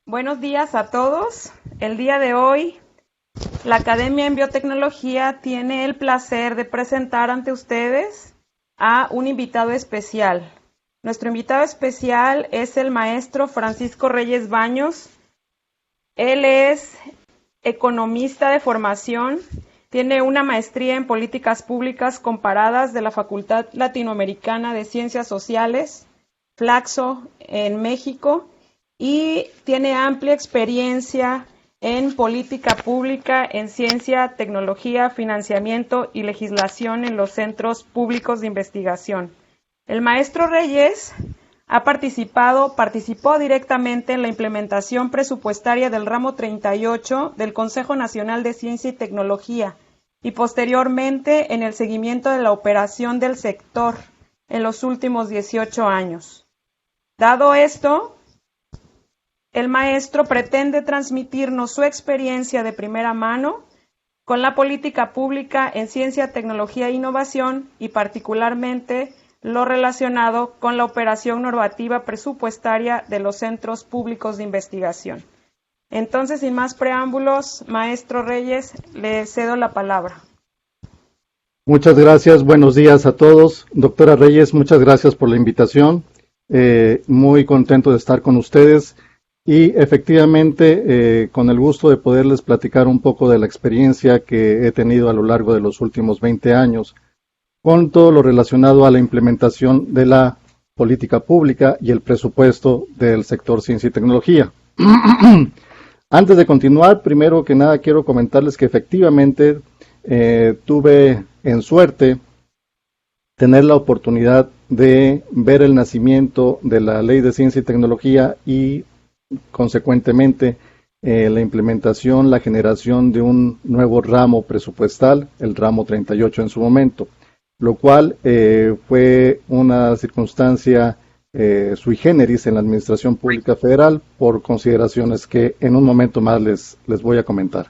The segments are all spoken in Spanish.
Buenos días a todos. El día de hoy, la Academia en Biotecnología tiene el placer de presentar ante ustedes a un invitado especial. Nuestro invitado especial es el maestro Francisco Reyes Baños. Él es economista de formación, tiene una maestría en políticas públicas comparadas de la Facultad Latinoamericana de Ciencias Sociales, Flaxo, en México, y tiene amplia experiencia en política pública, en ciencia, tecnología, financiamiento y legislación en los centros públicos de investigación. El maestro Reyes participó directamente en la implementación presupuestaria del ramo 38 del Consejo Nacional de Ciencia y Tecnología y posteriormente en el seguimiento de la operación del sector en los últimos 18 años. Dado esto, el maestro pretende transmitirnos su experiencia de primera mano con la política pública en ciencia, tecnología e innovación y particularmente lo relacionado con la operación normativa presupuestaria de los centros públicos de investigación. Entonces, sin más preámbulos, maestro Reyes, le cedo la palabra. Muchas gracias, buenos días a todos. Doctora Reyes, muchas gracias por la invitación. Muy contento de estar con ustedes. Y efectivamente, con el gusto de poderles platicar un poco de la experiencia que he tenido a lo largo de los últimos 20 años, con todo lo relacionado a la implementación de la política pública y el presupuesto del sector ciencia y tecnología. Antes de continuar, primero que nada quiero comentarles que efectivamente tuve en suerte tener la oportunidad de ver el nacimiento de la Ley de Ciencia y Tecnología y consecuentemente la implementación, la generación de un nuevo ramo presupuestal, el ramo 38 en su momento, lo cual fue una circunstancia sui generis en la Administración Pública Federal por consideraciones que en un momento más les voy a comentar.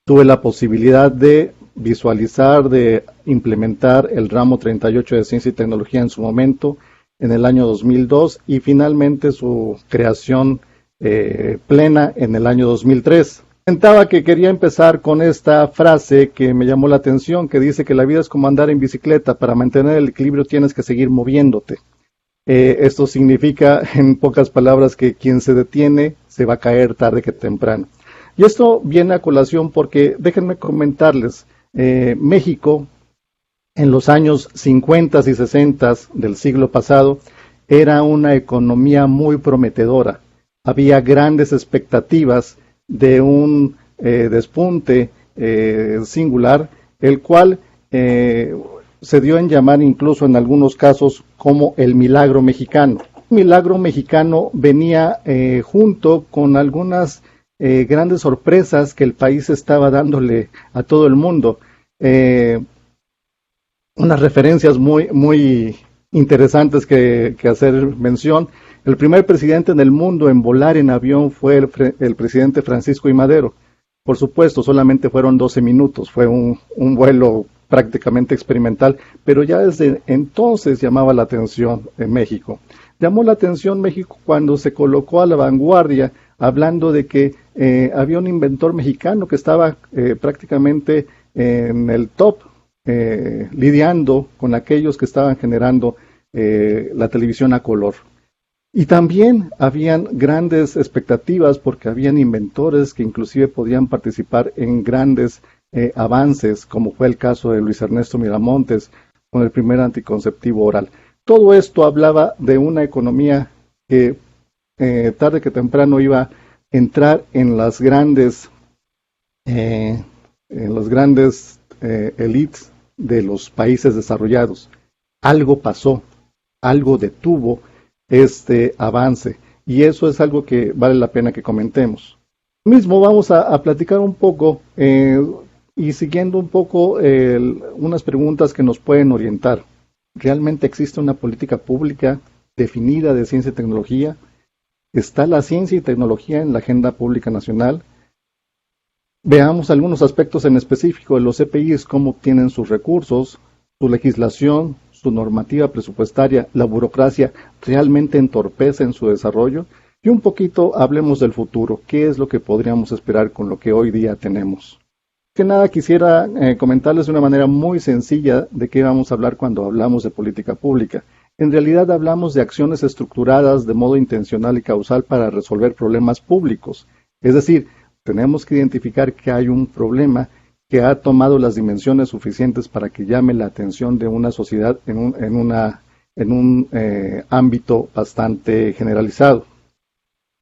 Tuve la posibilidad de visualizar, de implementar el ramo 38 de Ciencia y Tecnología en su momento, en el año 2002 y finalmente su creación plena en el año 2003. Comentaba que quería empezar con esta frase que me llamó la atención, que dice que la vida es como andar en bicicleta, para mantener el equilibrio tienes que seguir moviéndote. Esto significa, en pocas palabras, que quien se detiene se va a caer tarde que temprano. Y esto viene a colación porque, déjenme comentarles, México, en los años 50 y 60 del siglo pasado, era una economía muy prometedora. Había grandes expectativas de un despunte singular, el cual se dio en llamar incluso en algunos casos como el milagro mexicano. El milagro mexicano venía junto con algunas grandes sorpresas que el país estaba dándole a todo el mundo. Unas referencias muy interesantes que hacer mención. El primer presidente en el mundo en volar en avión fue el presidente Francisco I. Madero. Por supuesto, solamente fueron 12 minutos, fue un vuelo prácticamente experimental, pero ya desde entonces llamaba la atención en México. Llamó la atención México cuando se colocó a la vanguardia, hablando de que había un inventor mexicano que estaba prácticamente en el top, lidiando con aquellos que estaban generando la televisión a color. Y también habían grandes expectativas porque habían inventores que inclusive podían participar en grandes avances, como fue el caso de Luis Ernesto Miramontes con el primer anticonceptivo oral. Todo esto hablaba de una economía que tarde que temprano iba a entrar en las grandes élites de los países desarrollados. Algo pasó, algo detuvo este avance y eso es algo que vale la pena que comentemos. Mismo vamos a platicar un poco y siguiendo un poco unas preguntas que nos pueden orientar. ¿Realmente existe una política pública definida de ciencia y tecnología? ¿Está la ciencia y tecnología en la agenda pública nacional? Veamos algunos aspectos en específico de los CPIs, cómo obtienen sus recursos, su legislación, su normativa presupuestaria, la burocracia, ¿realmente entorpecen su desarrollo? Y un poquito hablemos del futuro, qué es lo que podríamos esperar con lo que hoy día tenemos. Que nada, quisiera comentarles de una manera muy sencilla de qué vamos a hablar cuando hablamos de política pública. En realidad hablamos de acciones estructuradas de modo intencional y causal para resolver problemas públicos. Es decir, tenemos que identificar que hay un problema que ha tomado las dimensiones suficientes para que llame la atención de una sociedad en un ámbito bastante generalizado.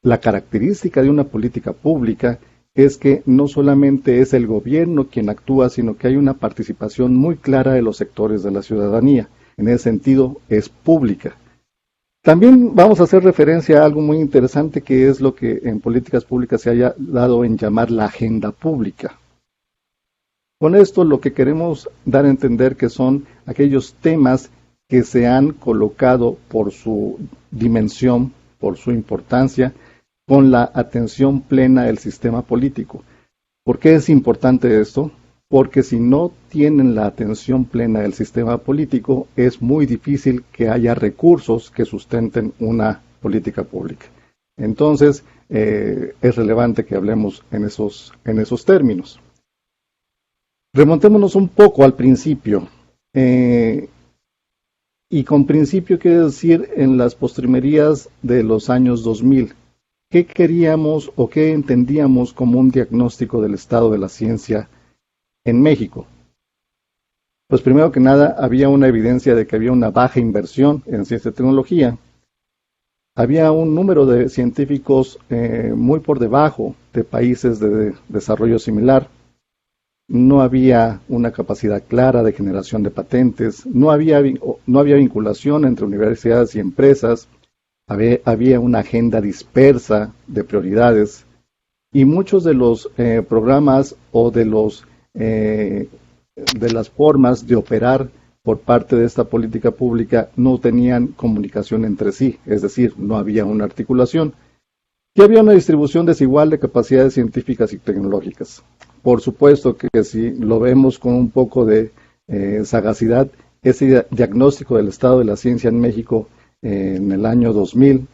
La característica de una política pública es que no solamente es el gobierno quien actúa, sino que hay una participación muy clara de los sectores de la ciudadanía. En ese sentido, es pública. También vamos a hacer referencia a algo muy interesante que es lo que en políticas públicas se haya dado en llamar la agenda pública. Con esto lo que queremos dar a entender que son aquellos temas que se han colocado por su dimensión, por su importancia, con la atención plena del sistema político. ¿Por qué es importante esto? Porque si no tienen la atención plena del sistema político, es muy difícil que haya recursos que sustenten una política pública. Entonces, es relevante que hablemos en esos términos. Remontémonos un poco al principio. Y con principio quiere decir en las postrimerías de los años 2000. ¿Qué queríamos o qué entendíamos como un diagnóstico del estado de la ciencia en México? Pues primero que nada había una evidencia de que había una baja inversión en ciencia y tecnología. Había un número de científicos muy por debajo de países de desarrollo similar. No había una capacidad clara de generación de patentes. No había vinculación entre universidades y empresas. Había una agenda dispersa de prioridades y muchos de los programas o de las formas de operar por parte de esta política pública no tenían comunicación entre sí, es decir, no había una articulación. Y había una distribución desigual de capacidades científicas y tecnológicas. Por supuesto que si lo vemos con un poco de sagacidad, ese diagnóstico del estado de la ciencia en México en el año 2000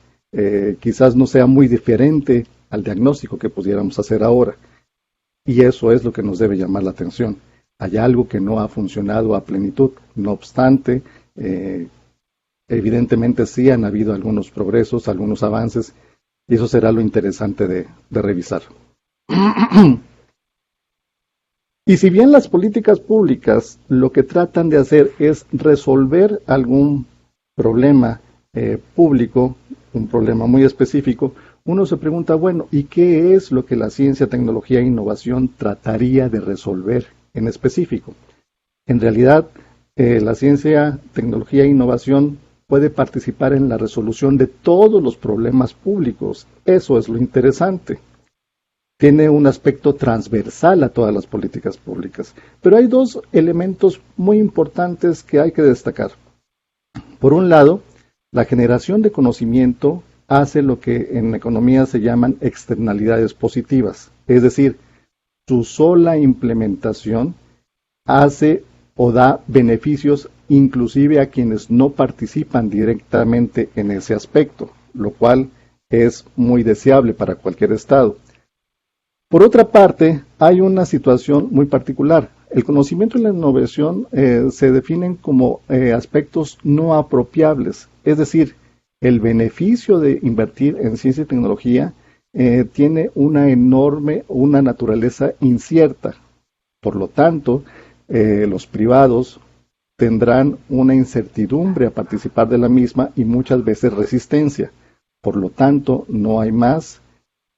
quizás no sea muy diferente al diagnóstico que pudiéramos hacer ahora. Y eso es lo que nos debe llamar la atención. Hay algo que no ha funcionado a plenitud. No obstante, evidentemente sí han habido algunos progresos, algunos avances, y eso será lo interesante de revisar. Y si bien las políticas públicas lo que tratan de hacer es resolver algún problema público, un problema muy específico, uno se pregunta, bueno, ¿y qué es lo que la ciencia, tecnología e innovación trataría de resolver en específico? En realidad, la ciencia, tecnología e innovación puede participar en la resolución de todos los problemas públicos. Eso es lo interesante. Tiene un aspecto transversal a todas las políticas públicas. Pero hay dos elementos muy importantes que hay que destacar. Por un lado, la generación de conocimiento hace lo que en economía se llaman externalidades positivas, es decir, su sola implementación hace o da beneficios inclusive a quienes no participan directamente en ese aspecto, lo cual es muy deseable para cualquier estado. Por otra parte, hay una situación muy particular. El conocimiento y la innovación se definen como aspectos no apropiables, es decir, el beneficio de invertir en ciencia y tecnología tiene una naturaleza incierta. Por lo tanto, los privados tendrán una incertidumbre a participar de la misma y muchas veces resistencia. Por lo tanto, no hay más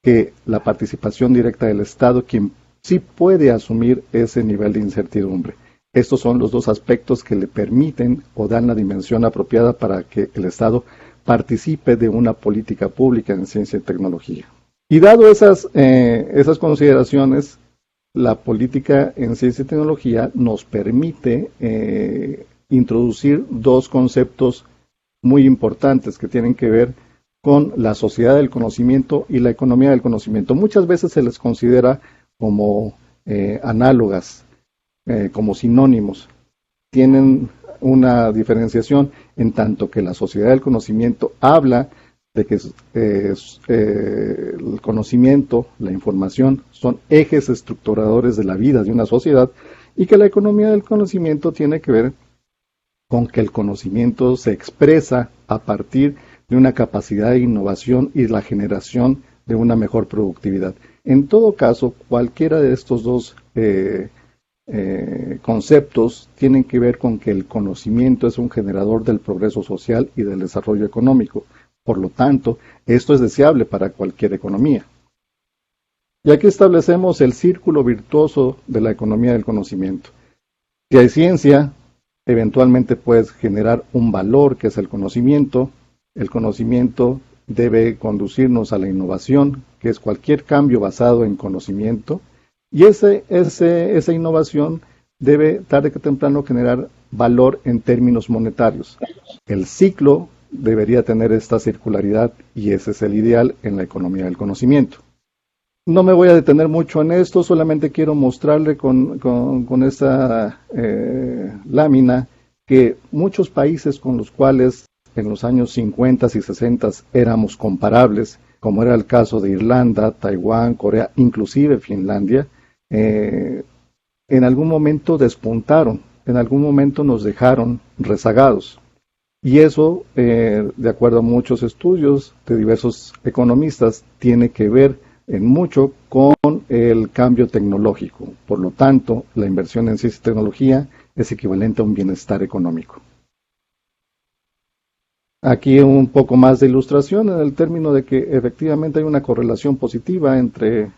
que la participación directa del Estado, quien sí puede asumir ese nivel de incertidumbre. Estos son los dos aspectos que le permiten o dan la dimensión apropiada para que el Estado participe de una política pública en ciencia y tecnología. Y dado esas consideraciones, la política en ciencia y tecnología nos permite introducir dos conceptos muy importantes que tienen que ver con la sociedad del conocimiento y la economía del conocimiento. Muchas veces se les considera como análogas, como sinónimos. Tienen una diferenciación en tanto que la sociedad del conocimiento habla de que el conocimiento, la información, son ejes estructuradores de la vida de una sociedad y que la economía del conocimiento tiene que ver con que el conocimiento se expresa a partir de una capacidad de innovación y la generación de una mejor productividad. En todo caso, cualquiera de estos dos conceptos tienen que ver con que el conocimiento es un generador del progreso social y del desarrollo económico. Por lo tanto, esto es deseable para cualquier economía. Y aquí establecemos el círculo virtuoso de la economía del conocimiento. Si hay ciencia, eventualmente puedes generar un valor que es el conocimiento. El conocimiento debe conducirnos a la innovación, que es cualquier cambio basado en conocimiento. Y esa innovación debe, tarde que temprano, generar valor en términos monetarios. El ciclo debería tener esta circularidad y ese es el ideal en la economía del conocimiento. No me voy a detener mucho en esto, solamente quiero mostrarle con esta lámina que muchos países con los cuales en los años 50 y 60 éramos comparables, como era el caso de Irlanda, Taiwán, Corea, inclusive Finlandia, en algún momento despuntaron, en algún momento nos dejaron rezagados. Y eso, de acuerdo a muchos estudios de diversos economistas, tiene que ver en mucho con el cambio tecnológico. Por lo tanto, la inversión en ciencia y tecnología es equivalente a un bienestar económico. Aquí un poco más de ilustración en el término de que efectivamente hay una correlación positiva entre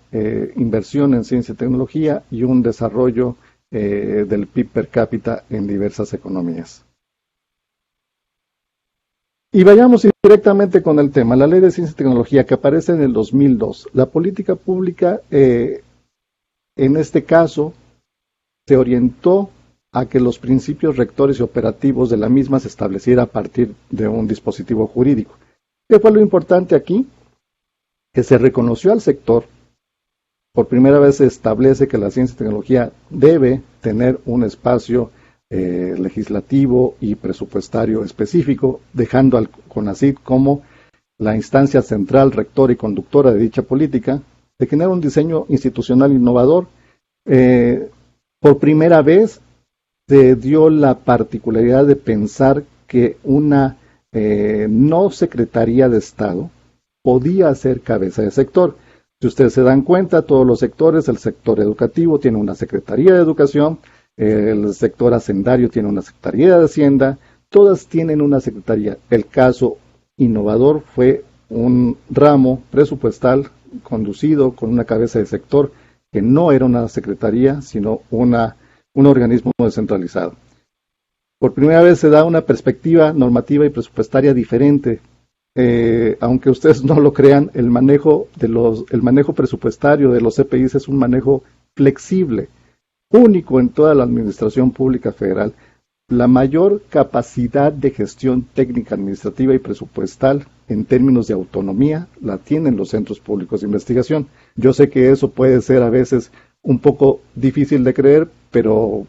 inversión en ciencia y tecnología y un desarrollo del PIB per cápita en diversas economías. Y vayamos directamente con el tema, la Ley de Ciencia y Tecnología que aparece en el 2002. La política pública, en este caso, se orientó a que los principios rectores y operativos de la misma se estableciera a partir de un dispositivo jurídico. ¿Qué fue lo importante aquí? Que se reconoció al sector. Por primera vez se establece que la ciencia y tecnología debe tener un espacio legislativo y presupuestario específico, dejando al CONACYT como la instancia central, rectora y conductora de dicha política, de generar un diseño institucional innovador. Por primera vez se dio la particularidad de pensar que una no Secretaría de Estado podía ser cabeza de sector. Si ustedes se dan cuenta, todos los sectores, el sector educativo tiene una Secretaría de Educación, el sector hacendario tiene una Secretaría de Hacienda, todas tienen una secretaría. El caso innovador fue un ramo presupuestal conducido con una cabeza de sector que no era una secretaría, sino un organismo descentralizado. Por primera vez se da una perspectiva normativa y presupuestaria diferente. Aunque ustedes no lo crean, el manejo presupuestario de los CPIs es un manejo flexible, único en toda la administración pública federal. La mayor capacidad de gestión técnica, administrativa y presupuestal en términos de autonomía la tienen los centros públicos de investigación. Yo sé que eso puede ser a veces un poco difícil de creer, pero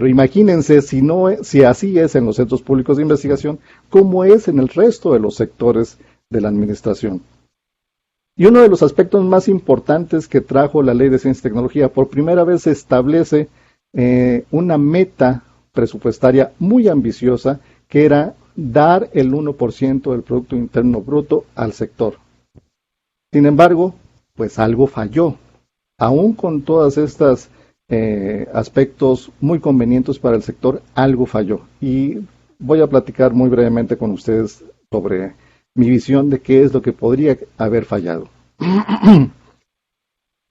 imagínense si así es en los centros públicos de investigación, ¿cómo es en el resto de los sectores de la administración? Y uno de los aspectos más importantes que trajo la Ley de Ciencia y Tecnología, por primera vez se establece una meta presupuestaria muy ambiciosa, que era dar el 1% del Producto Interno Bruto al sector. Sin embargo, pues algo falló. Aún con todas estas aspectos muy convenientes para el sector, algo falló. Y voy a platicar muy brevemente con ustedes sobre mi visión de qué es lo que podría haber fallado.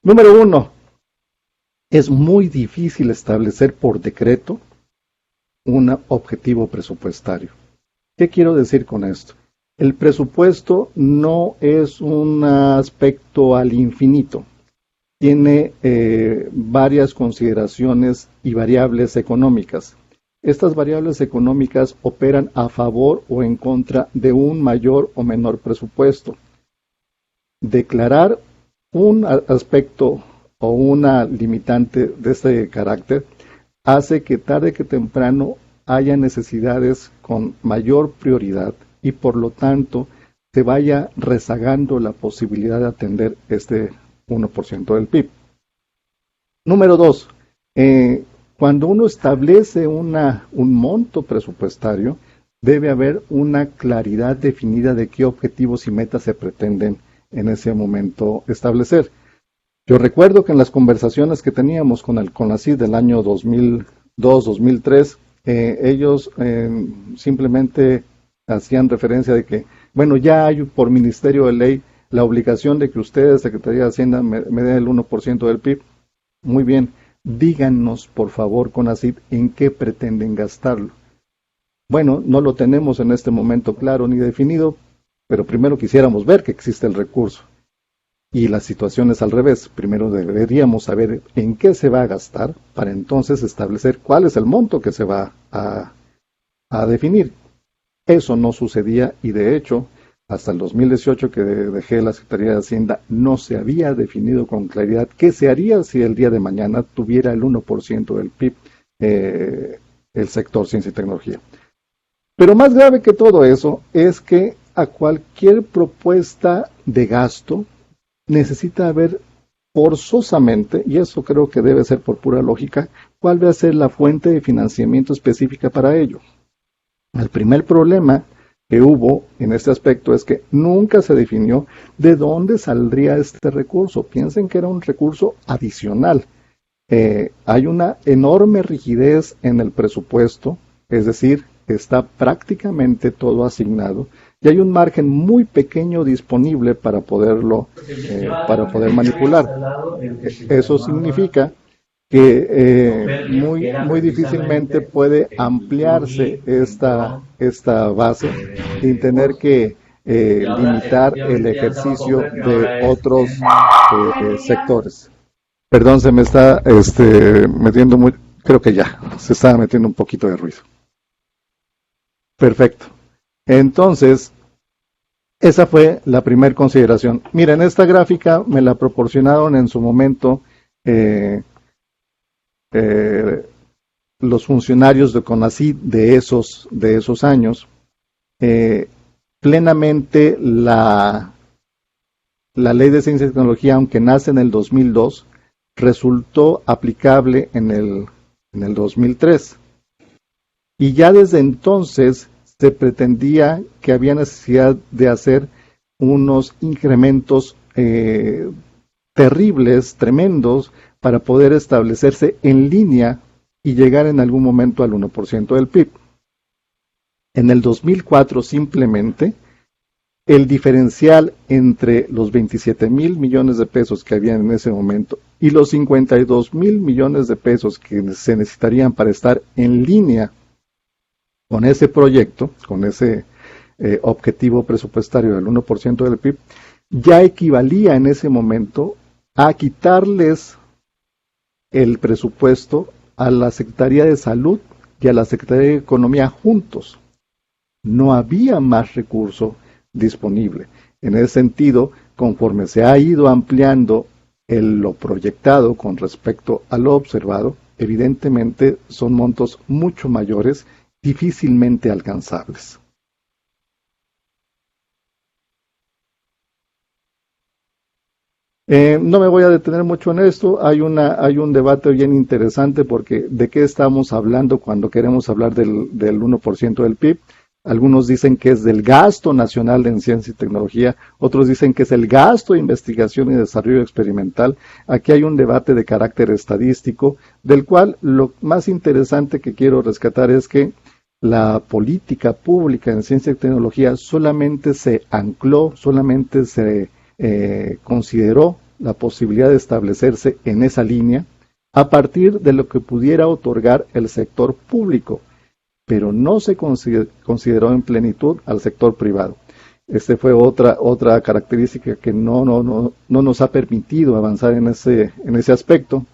Número 1. Es muy difícil establecer por decreto un objetivo presupuestario. ¿Qué quiero decir con esto? El presupuesto no es un aspecto al infinito. Tiene varias consideraciones y variables económicas. Estas variables económicas operan a favor o en contra de un mayor o menor presupuesto. Declarar un aspecto o una limitante de este carácter hace que tarde que temprano haya necesidades con mayor prioridad y por lo tanto se vaya rezagando la posibilidad de atender este 1% del PIB. Número 2, cuando uno establece un monto presupuestario, debe haber una claridad definida de qué objetivos y metas se pretenden en ese momento establecer. Yo recuerdo que en las conversaciones que teníamos con el CONACYT del año 2002-2003, ellos simplemente hacían referencia de que, bueno, ya hay por Ministerio de Ley la obligación de que ustedes, Secretaría de Hacienda, me den el 1% del PIB. Muy bien, díganos, por favor, CONACYT, en qué pretenden gastarlo. Bueno, no lo tenemos en este momento claro ni definido, pero primero quisiéramos ver que existe el recurso. Y la situación es al revés. Primero deberíamos saber en qué se va a gastar para entonces establecer cuál es el monto que se va a definir. Eso no sucedía y de hecho, hasta el 2018 que dejé la Secretaría de Hacienda, no se había definido con claridad qué se haría si el día de mañana tuviera el 1% del PIB el sector ciencia y tecnología. Pero más grave que todo eso es que a cualquier propuesta de gasto necesita haber forzosamente, y eso creo que debe ser por pura lógica, cuál va a ser la fuente de financiamiento específica para ello. El primer problema que hubo en este aspecto es que nunca se definió de dónde saldría este recurso. Piensen que era un recurso adicional. Hay una enorme rigidez en el presupuesto, es decir, está prácticamente todo asignado y hay un margen muy pequeño disponible para poder manipular. Eso significa que muy difícilmente puede ampliarse esta base sin tener que limitar el ejercicio de otros sectores. Perdón, se me está metiendo creo que ya, se está metiendo un poquito de ruido. Perfecto. Entonces, esa fue la primera consideración. Miren, esta gráfica me la proporcionaron en su momento los funcionarios de CONACYT de esos años. Plenamente la Ley de Ciencia y Tecnología, aunque nace en el 2002, resultó aplicable en el 2003. Y ya desde entonces se pretendía que había necesidad de hacer unos incrementos terribles, tremendos, para poder establecerse en línea y llegar en algún momento al 1% del PIB. En el 2004 simplemente el diferencial entre los 27,000 millones de pesos que había en ese momento y los 52,000 millones de pesos que se necesitarían para estar en línea con ese proyecto, con ese objetivo presupuestario del 1% del PIB, ya equivalía en ese momento a quitarles el presupuesto a la Secretaría de Salud y a la Secretaría de Economía juntos. No había más recurso disponible. En ese sentido, conforme se ha ido ampliando lo proyectado con respecto a lo observado, evidentemente son montos mucho mayores, difícilmente alcanzables. No me voy a detener mucho en esto. Hay un debate bien interesante porque ¿de qué estamos hablando cuando queremos hablar del 1% del PIB? Algunos dicen que es del gasto nacional en ciencia y tecnología, otros dicen que es el gasto de investigación y desarrollo experimental. Aquí hay un debate de carácter estadístico, del cual lo más interesante que quiero rescatar es que la política pública en ciencia y tecnología solamente se ancló, solamente se consideró la posibilidad de establecerse en esa línea a partir de lo que pudiera otorgar el sector público, pero no se consideró en plenitud al sector privado. Fue otra característica que no nos ha permitido avanzar en ese aspecto,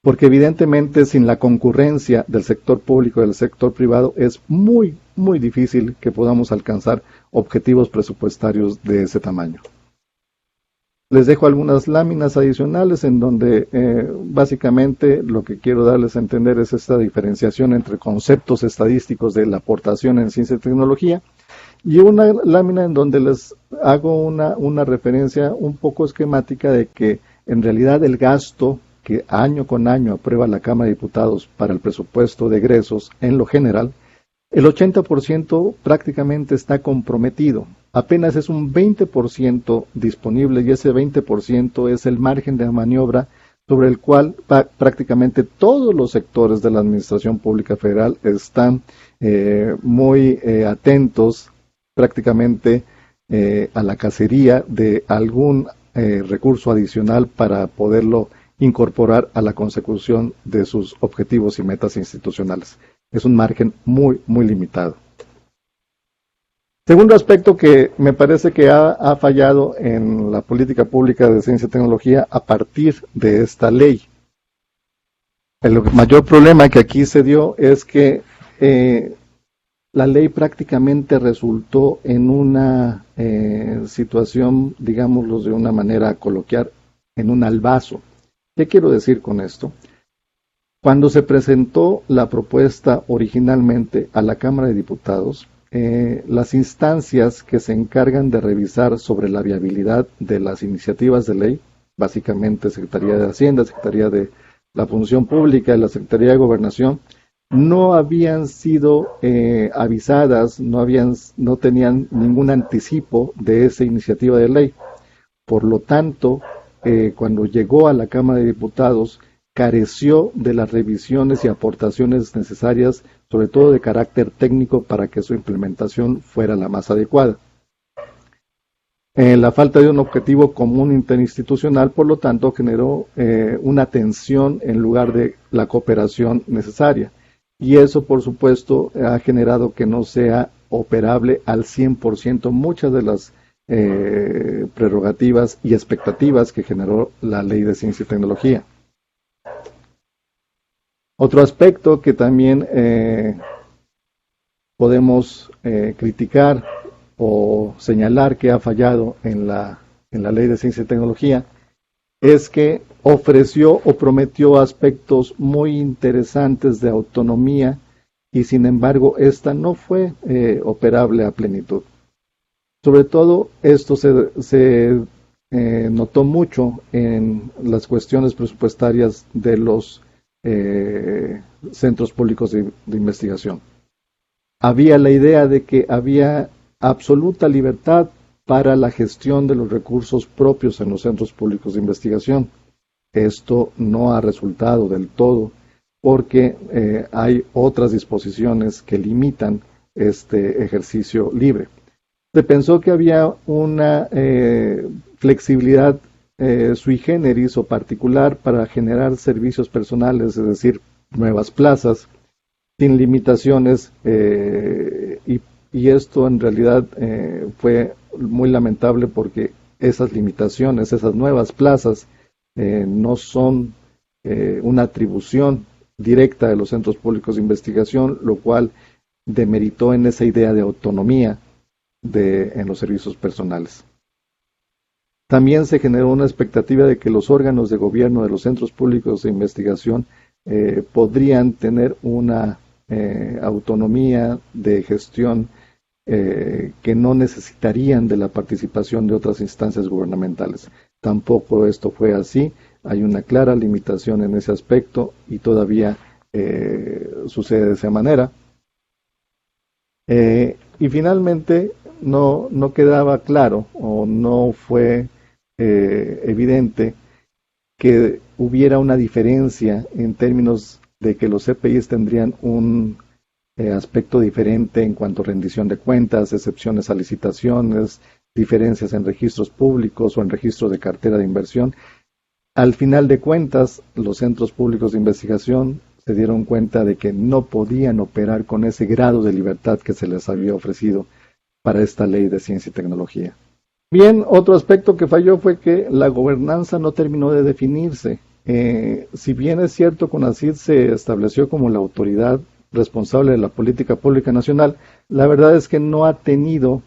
porque evidentemente sin la concurrencia del sector público y del sector privado es muy, muy difícil que podamos alcanzar objetivos presupuestarios de ese tamaño. Les dejo algunas láminas adicionales en donde básicamente lo que quiero darles a entender es esta diferenciación entre conceptos estadísticos de la aportación en ciencia y tecnología y una lámina en donde les hago una referencia un poco esquemática de que en realidad el gasto que año con año aprueba la Cámara de Diputados para el presupuesto de egresos en lo general, el 80% prácticamente está comprometido. Apenas es un 20% disponible y ese 20% es el margen de maniobra sobre el cual prácticamente todos los sectores de la Administración Pública Federal están muy atentos prácticamente a la cacería de algún recurso adicional para poderlo incorporar a la consecución de sus objetivos y metas institucionales. Es un margen muy, muy limitado. Segundo aspecto que me parece que ha fallado en la política pública de ciencia y tecnología a partir de esta ley. El mayor problema que aquí se dio es que la ley prácticamente resultó en una situación, digámoslo de una manera coloquial, en un albazo. ¿Qué quiero decir con esto? Cuando se presentó la propuesta originalmente a la Cámara de Diputados, las instancias que se encargan de revisar sobre la viabilidad de las iniciativas de ley, básicamente Secretaría de Hacienda, Secretaría de la Función Pública y la Secretaría de Gobernación, no habían sido avisadas, no tenían ningún anticipo de esa iniciativa de ley. Por lo tanto, cuando llegó a la Cámara de Diputados, careció de las revisiones y aportaciones necesarias, sobre todo de carácter técnico, para que su implementación fuera la más adecuada. La falta de un objetivo común interinstitucional, por lo tanto, generó una tensión en lugar de la cooperación necesaria. Y eso, por supuesto, ha generado que no sea operable al 100% muchas de las prerrogativas y expectativas que generó la Ley de Ciencia y Tecnología. Otro aspecto que también podemos criticar o señalar que ha fallado en la Ley de Ciencia y Tecnología es que ofreció o prometió aspectos muy interesantes de autonomía y sin embargo esta no fue operable a plenitud. Sobre todo esto se notó mucho en las cuestiones presupuestarias de los centros públicos de investigación. Había la idea de que había absoluta libertad para la gestión de los recursos propios en los centros públicos de investigación. Esto no ha resultado del todo porque hay otras disposiciones que limitan este ejercicio libre. Se pensó que había una flexibilidad sui generis o particular para generar servicios personales, es decir, nuevas plazas, sin limitaciones, y esto en realidad fue muy lamentable porque esas limitaciones, esas nuevas plazas, no son una atribución directa de los centros públicos de investigación, lo cual demeritó en esa idea de autonomía en los servicios personales. También se generó una expectativa de que los órganos de gobierno de los centros públicos de investigación podrían tener una autonomía de gestión que no necesitarían de la participación de otras instancias gubernamentales. Tampoco esto fue así. Hay una clara limitación en ese aspecto y todavía sucede de esa manera. Y finalmente no quedaba claro o no fue evidente que hubiera una diferencia en términos de que los CPIs tendrían un aspecto diferente en cuanto a rendición de cuentas, excepciones a licitaciones, diferencias en registros públicos o en registros de cartera de inversión. Al final de cuentas, los centros públicos de investigación se dieron cuenta de que no podían operar con ese grado de libertad que se les había ofrecido para esta ley de ciencia y tecnología. Bien, otro aspecto que falló fue que la gobernanza no terminó de definirse. Si bien es cierto, CONACYT se estableció como la autoridad responsable de la política pública nacional, la verdad es que no ha tenido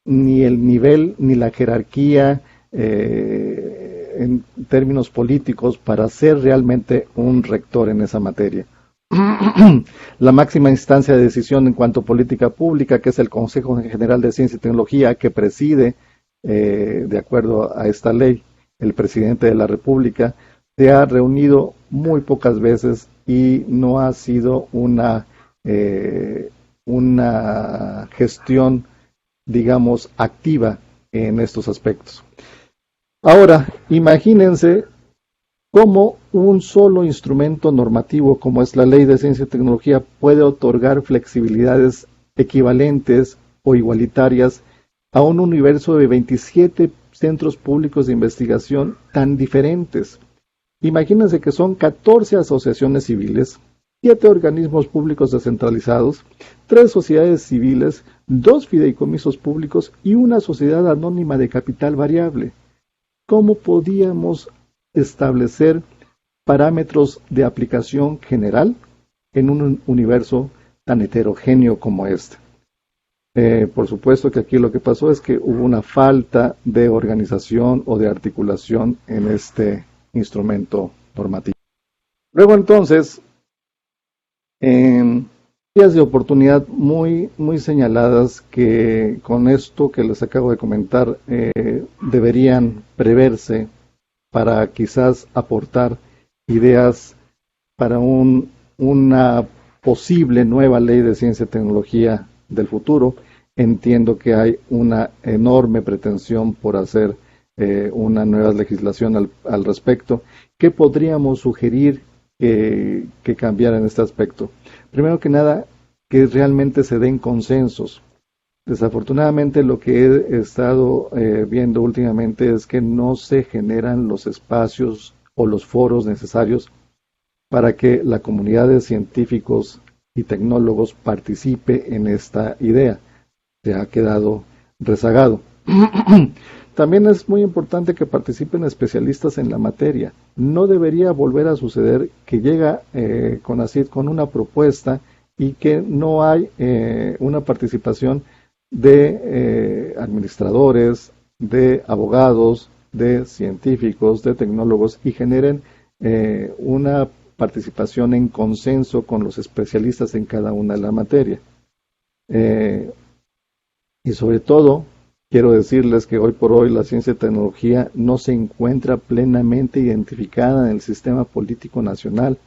ni el nivel ni la jerarquía en términos políticos para ser realmente un rector en esa materia. la máxima instancia de decisión en cuanto a política pública, que es el Consejo General de Ciencia y Tecnología, que preside, de acuerdo a esta ley, el presidente de la República, se ha reunido muy pocas veces y no ha sido una gestión, digamos, activa en estos aspectos. Ahora, imagínense cómo un solo instrumento normativo como es la Ley de Ciencia y Tecnología puede otorgar flexibilidades equivalentes o igualitarias a un universo de 27 centros públicos de investigación tan diferentes. Imagínense que son 14 asociaciones civiles, 7 organismos públicos descentralizados, 3 sociedades civiles, 2 fideicomisos públicos y una sociedad anónima de capital variable. ¿Cómo podíamos establecer parámetros de aplicación general en un universo tan heterogéneo como este? Por supuesto que aquí lo que pasó es que hubo una falta de organización o de articulación en este instrumento normativo. Luego entonces, áreas de oportunidad muy señaladas que con esto que les acabo de comentar deberían preverse para quizás aportar ideas para una posible nueva ley de ciencia y tecnología del futuro. Entiendo que hay una enorme pretensión por hacer una nueva legislación al respecto. ¿Qué podríamos sugerir que cambiara en este aspecto? Primero que nada, que realmente se den consensos. Desafortunadamente lo que he estado viendo últimamente es que no se generan los espacios o los foros necesarios para que la comunidad de científicos y tecnólogos participe en esta idea. Se ha quedado rezagado. También es muy importante que participen especialistas en la materia. No debería volver a suceder que llega CONACYT con una propuesta y que no hay una participación de administradores, de abogados, de científicos, de tecnólogos y generen una participación en consenso con los especialistas en cada una de la materia. Y sobre todo, quiero decirles que hoy por hoy la ciencia y tecnología no se encuentra plenamente identificada en el sistema político nacional,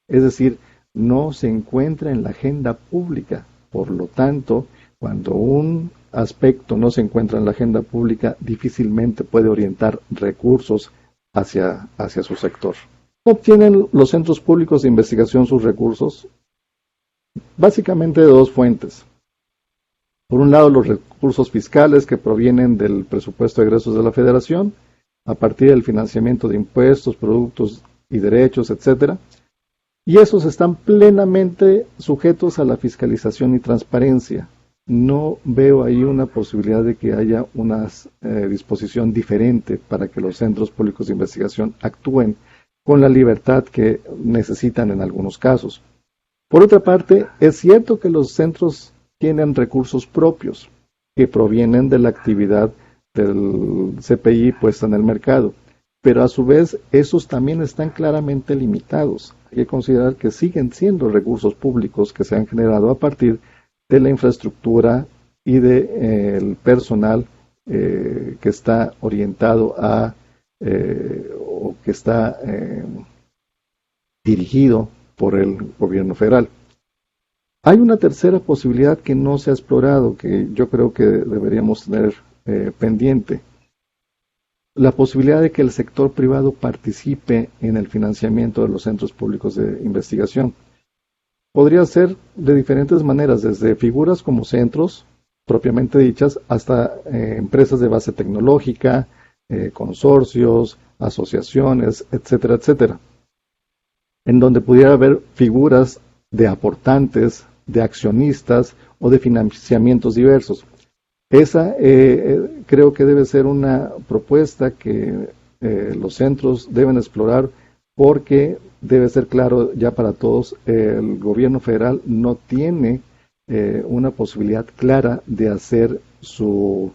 es decir, no se encuentra en la agenda pública. Por lo tanto, cuando un aspecto no se encuentra en la agenda pública, difícilmente puede orientar recursos hacia su sector. ¿Cómo obtienen los centros públicos de investigación sus recursos? Básicamente de dos fuentes. Por un lado, los recursos fiscales que provienen del presupuesto de egresos de la Federación, a partir del financiamiento de impuestos, productos y derechos, etc. Y esos están plenamente sujetos a la fiscalización y transparencia. No veo ahí una posibilidad de que haya una disposición diferente para que los centros públicos de investigación actúen con la libertad que necesitan en algunos casos. Por otra parte, es cierto que los centros tienen recursos propios que provienen de la actividad del CPI puesta en el mercado, pero a su vez esos también están claramente limitados. Hay que considerar que siguen siendo recursos públicos que se han generado a partir de la infraestructura y del personal que está orientado a o que está dirigido por el gobierno federal. Hay una tercera posibilidad que no se ha explorado, que yo creo que deberíamos tener pendiente. La posibilidad de que el sector privado participe en el financiamiento de los centros públicos de investigación. Podría ser de diferentes maneras, desde figuras como centros propiamente dichas, hasta empresas de base tecnológica, consorcios, asociaciones, etcétera, etcétera, en donde pudiera haber figuras de aportantes, de accionistas o de financiamientos diversos. Esa creo que debe ser una propuesta que los centros deben explorar, porque debe ser claro ya para todos, el gobierno federal no tiene una posibilidad clara de hacer su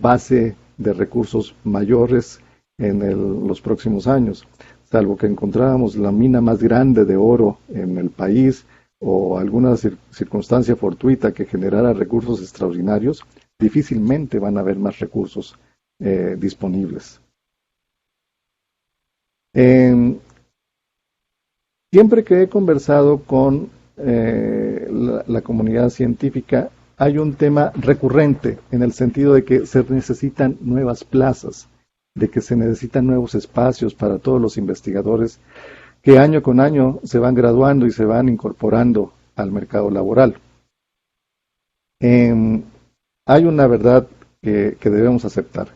base de recursos mayores en los próximos años. salvo que encontráramos la mina más grande de oro en el país o alguna circunstancia fortuita que generara recursos extraordinarios, difícilmente van a haber más recursos disponibles. Siempre que he conversado con la comunidad científica, hay un tema recurrente en el sentido de que se necesitan nuevas plazas, de que se necesitan nuevos espacios para todos los investigadores que año con año se van graduando y se van incorporando al mercado laboral. Hay una verdad que debemos aceptar.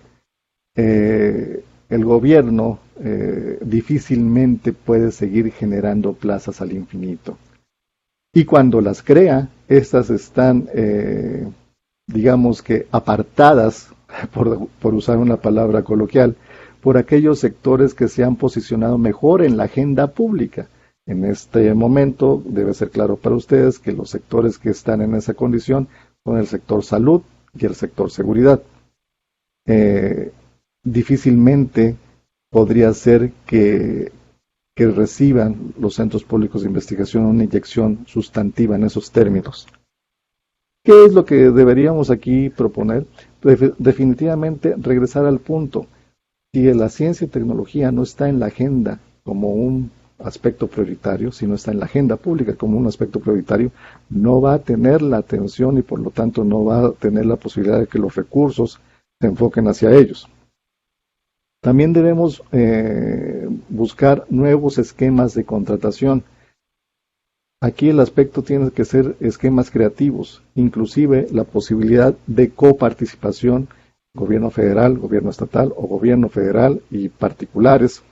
El gobierno difícilmente puede seguir generando plazas al infinito. Y cuando las crea, estas están, digamos que apartadas, por usar una palabra coloquial, por aquellos sectores que se han posicionado mejor en la agenda pública. En este momento debe ser claro para ustedes que los sectores que están en esa condición son el sector salud y el sector seguridad. Difícilmente podría ser que reciban los centros públicos de investigación una inyección sustantiva en esos términos. ¿Qué es lo que deberíamos aquí proponer? Definitivamente regresar al punto. Si la ciencia y tecnología no está en la agenda como un aspecto prioritario, si no está en la agenda pública como un aspecto prioritario, no va a tener la atención y por lo tanto no va a tener la posibilidad de que los recursos se enfoquen hacia ellos. También debemos buscar nuevos esquemas de contratación. Aquí el aspecto tiene que ser esquemas creativos, inclusive la posibilidad de coparticipación, gobierno federal, gobierno estatal o gobierno federal y particulares,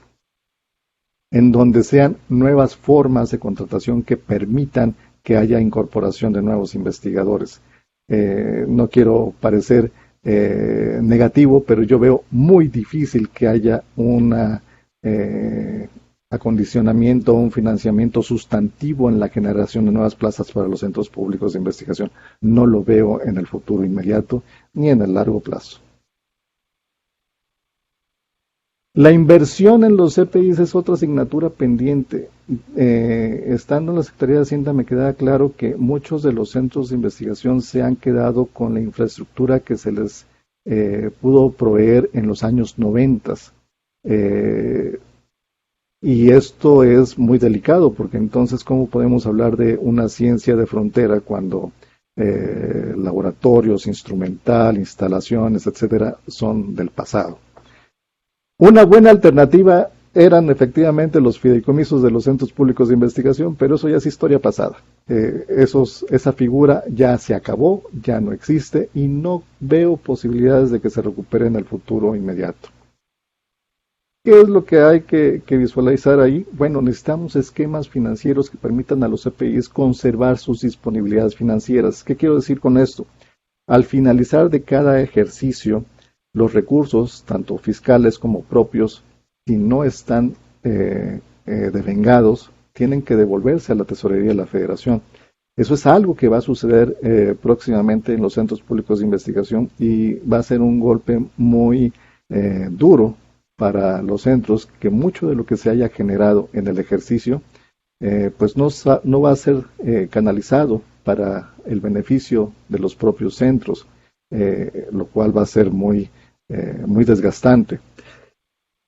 en donde sean nuevas formas de contratación que permitan que haya incorporación de nuevos investigadores. No quiero parecer negativo, pero yo veo muy difícil que haya un acondicionamiento, un financiamiento sustantivo en la generación de nuevas plazas para los centros públicos de investigación. No lo veo en el futuro inmediato ni en el largo plazo. La inversión en los CPIs es otra asignatura pendiente. Estando en la Secretaría de Hacienda me queda claro que muchos de los centros de investigación se han quedado con la infraestructura que se les pudo proveer en los años 90. Y esto es muy delicado porque entonces ¿cómo podemos hablar de una ciencia de frontera cuando laboratorios, instrumental, instalaciones, etcétera, son del pasado? Una buena alternativa eran efectivamente los fideicomisos de los centros públicos de investigación, pero eso ya es historia pasada. Esa figura ya se acabó, ya no existe y no veo posibilidades de que se recupere en el futuro inmediato. ¿Qué es lo que hay que visualizar ahí? Bueno, necesitamos esquemas financieros que permitan a los CPIs conservar sus disponibilidades financieras. ¿Qué quiero decir con esto? Al finalizar de cada ejercicio, los recursos, tanto fiscales como propios, si no están devengados, tienen que devolverse a la tesorería de la Federación. Eso es algo que va a suceder próximamente en los centros públicos de investigación y va a ser un golpe muy duro para los centros, que mucho de lo que se haya generado en el ejercicio pues no va a ser canalizado para el beneficio de los propios centros, lo cual va a ser muy desgastante.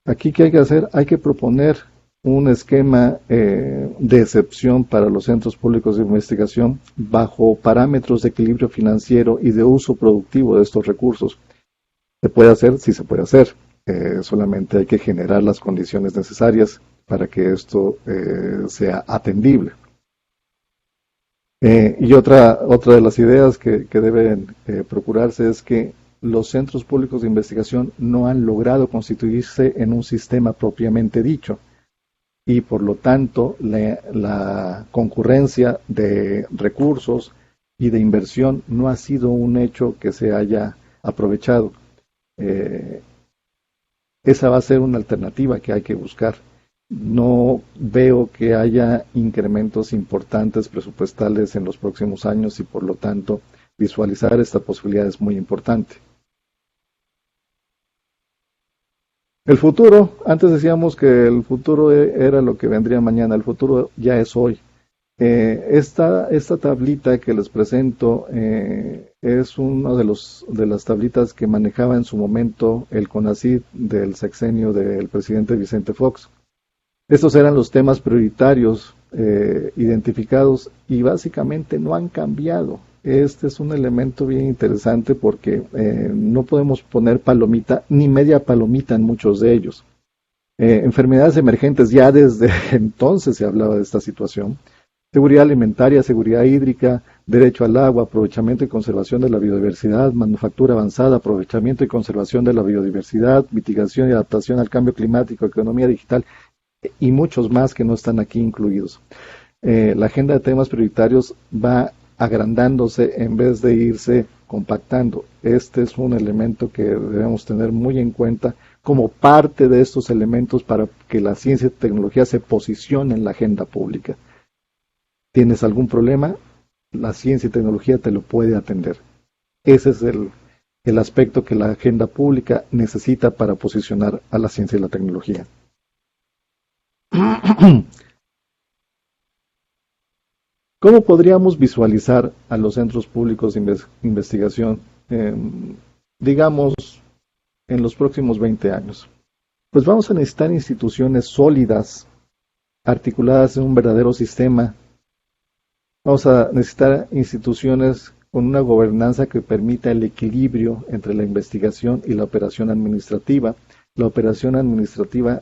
Aquí, ¿qué hay que hacer? Hay que proponer un esquema de excepción para los centros públicos de investigación bajo parámetros de equilibrio financiero y de uso productivo de estos recursos. ¿Se puede hacer? Sí se puede hacer. Solamente hay que generar las condiciones necesarias para que esto sea atendible. Y otra de las ideas que deben procurarse es que los centros públicos de investigación no han logrado constituirse en un sistema propiamente dicho y por lo tanto la concurrencia de recursos y de inversión no ha sido un hecho que se haya aprovechado. Esa va a ser una alternativa que hay que buscar. No veo que haya incrementos importantes presupuestales en los próximos años y por lo tanto visualizar esta posibilidad es muy importante. El futuro, antes decíamos que el futuro era lo que vendría mañana, el futuro ya es hoy. Esta tablita que les presento es una de las tablitas que manejaba en su momento el CONACYT del sexenio del presidente Vicente Fox. Estos eran los temas prioritarios identificados y básicamente no han cambiado. Este es un elemento bien interesante porque no podemos poner palomita ni media palomita en muchos de ellos. Enfermedades emergentes, ya desde entonces se hablaba de esta situación. Seguridad alimentaria, seguridad hídrica, derecho al agua, aprovechamiento y conservación de la biodiversidad, manufactura avanzada, aprovechamiento y conservación de la biodiversidad, mitigación y adaptación al cambio climático, economía digital y muchos más que no están aquí incluidos. La agenda de temas prioritarios va agrandándose en vez de irse compactando. Este es un elemento que debemos tener muy en cuenta como parte de estos elementos para que la ciencia y tecnología se posicione en la agenda pública. ¿Tienes algún problema? La ciencia y tecnología te lo puede atender. Ese es el aspecto que la agenda pública necesita para posicionar a la ciencia y la tecnología. ¿Cómo podríamos visualizar a los centros públicos de investigación, digamos, en los próximos 20 años? Pues vamos a necesitar instituciones sólidas, articuladas en un verdadero sistema. Vamos a necesitar instituciones con una gobernanza que permita el equilibrio entre la investigación y la operación administrativa. La operación administrativa,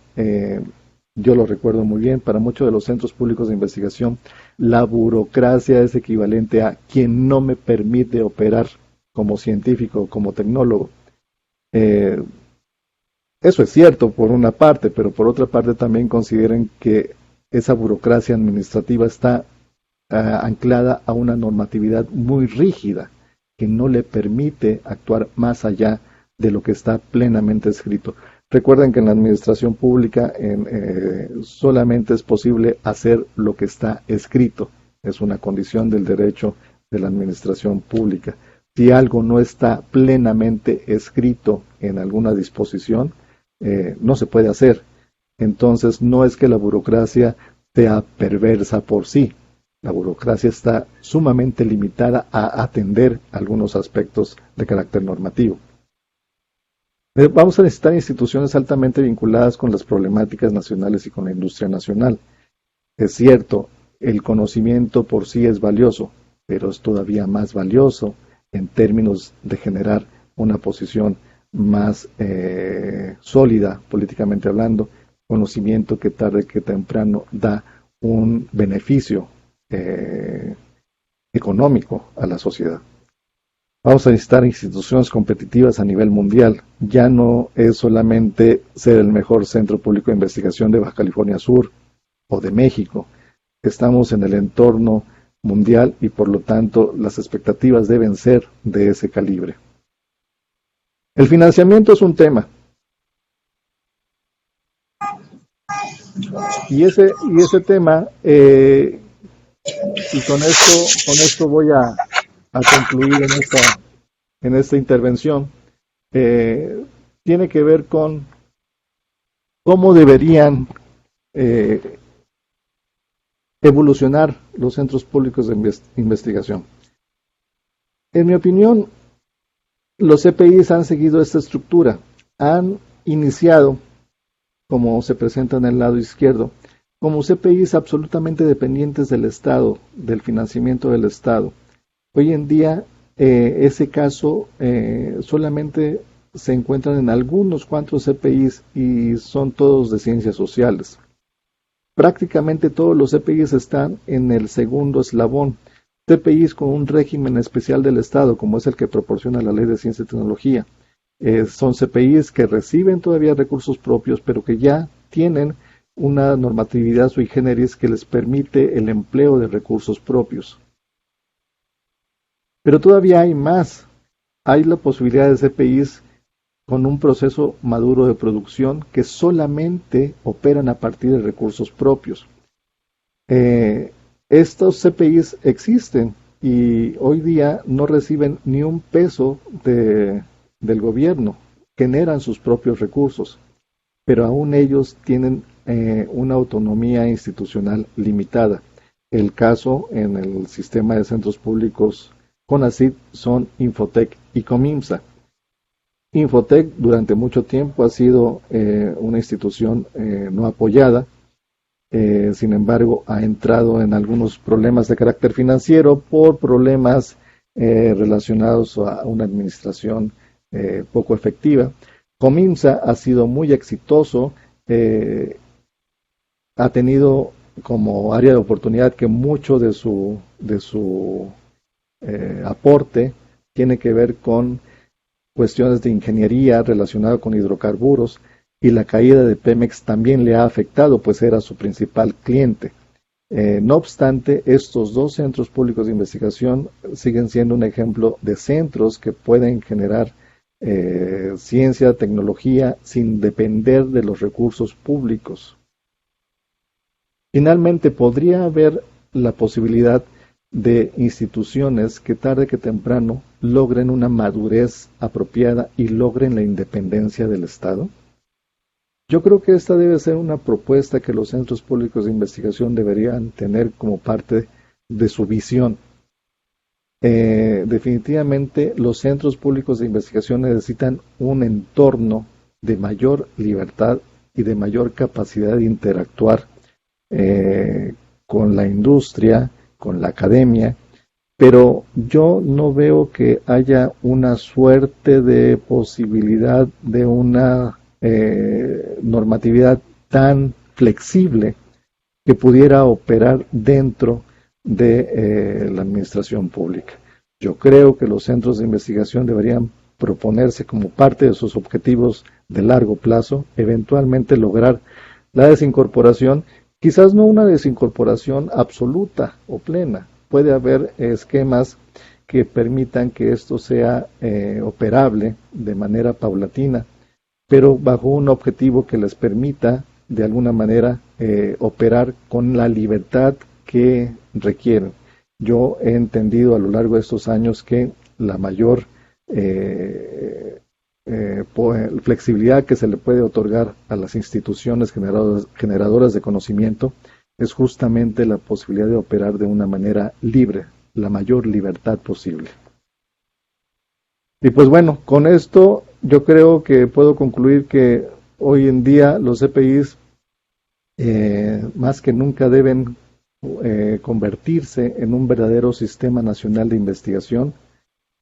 yo lo recuerdo muy bien, para muchos de los centros públicos de investigación, la burocracia es equivalente a quien no me permite operar como científico, como tecnólogo. Eso es cierto por una parte, pero por otra parte también consideren que esa burocracia administrativa está anclada a una normatividad muy rígida que no le permite actuar más allá de lo que está plenamente escrito. Recuerden que en la administración pública solamente es posible hacer lo que está escrito. Es una condición del derecho de la administración pública. Si algo no está plenamente escrito en alguna disposición, no se puede hacer. Entonces no es que la burocracia sea perversa por sí. La burocracia está sumamente limitada a atender algunos aspectos de carácter normativo. Vamos a necesitar instituciones altamente vinculadas con las problemáticas nacionales y con la industria nacional. Es cierto, el conocimiento por sí es valioso, pero es todavía más valioso en términos de generar una posición más sólida, políticamente hablando, conocimiento que tarde que temprano da un beneficio económico a la sociedad. Vamos a necesitar instituciones competitivas a nivel mundial. Ya no es solamente ser el mejor centro público de investigación de Baja California Sur o de México. Estamos en el entorno mundial y por lo tanto las expectativas deben ser de ese calibre. El financiamiento es un tema. Y ese tema, y con esto voy a concluir en esta intervención, tiene que ver con cómo deberían evolucionar los centros públicos de investigación. En mi opinión, los CPIs han seguido esta estructura, han iniciado, como se presenta en el lado izquierdo, como CPIs absolutamente dependientes del Estado, del financiamiento del Estado. Hoy en día, ese caso solamente se encuentran en algunos cuantos CPIs y son todos de ciencias sociales. Prácticamente todos los CPIs están en el segundo eslabón. CPIs con un régimen especial del Estado, como es el que proporciona la Ley de Ciencia y Tecnología. Son CPIs que reciben todavía recursos propios, pero que ya tienen una normatividad sui generis que les permite el empleo de recursos propios. Pero todavía hay más. Hay la posibilidad de CPIs con un proceso maduro de producción que solamente operan a partir de recursos propios. Estos CPIs existen y hoy día no reciben ni un peso del gobierno, generan sus propios recursos. pero aún ellos tienen una autonomía institucional limitada. El caso en el sistema de centros públicos CONACYT son Infotec y Comimsa. Infotec durante mucho tiempo ha sido una institución no apoyada, sin embargo ha entrado en algunos problemas de carácter financiero por problemas relacionados a una administración poco efectiva. Comimsa ha sido muy exitoso, ha tenido como área de oportunidad que mucho de su aporte tiene que ver con cuestiones de ingeniería relacionadas con hidrocarburos, y la caída de Pemex también le ha afectado, pues era su principal cliente. No obstante, estos dos centros públicos de investigación siguen siendo un ejemplo de centros que pueden generar ciencia, tecnología, sin depender de los recursos públicos. Finalmente, podría haber la posibilidad de instituciones que tarde que temprano logren una madurez apropiada y logren la independencia del Estado. Yo creo que esta debe ser una propuesta que los centros públicos de investigación deberían tener como parte de su visión. Definitivamente los centros públicos de investigación necesitan un entorno de mayor libertad y de mayor capacidad de interactuar con la industria, con la academia, pero yo no veo que haya una suerte de posibilidad de una normatividad tan flexible que pudiera operar dentro de la administración pública. Yo creo que los centros de investigación deberían proponerse como parte de sus objetivos de largo plazo, eventualmente lograr la desincorporación, quizás no una desincorporación absoluta o plena. Puede haber esquemas que permitan que esto sea operable de manera paulatina, pero bajo un objetivo que les permita de alguna manera operar con la libertad que requieren. Yo he entendido a lo largo de estos años que la mayor flexibilidad que se le puede otorgar a las instituciones generadoras de conocimiento es justamente la posibilidad de operar de una manera libre, la mayor libertad posible. Y pues bueno, con esto yo creo que puedo concluir que hoy en día los CPIs más que nunca deben convertirse en un verdadero sistema nacional de investigación.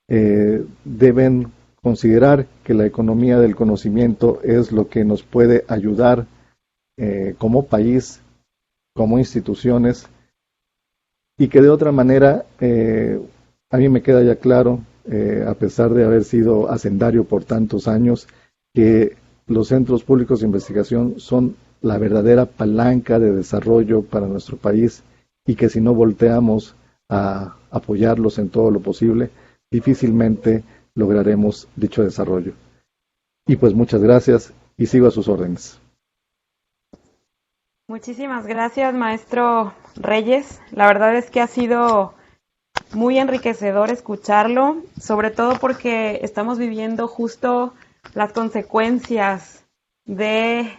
Deben considerar que la economía del conocimiento es lo que nos puede ayudar como país, como instituciones, y que de otra manera a mí me queda ya claro, a pesar de haber sido hacendario por tantos años, que los centros públicos de investigación son la verdadera palanca de desarrollo para nuestro país, y que si no volteamos a apoyarlos en todo lo posible, difícilmente lograremos dicho desarrollo. Y pues muchas gracias y sigo a sus órdenes. Muchísimas gracias, maestro Reyes. La verdad es que ha sido muy enriquecedor escucharlo, sobre todo porque estamos viviendo justo las consecuencias de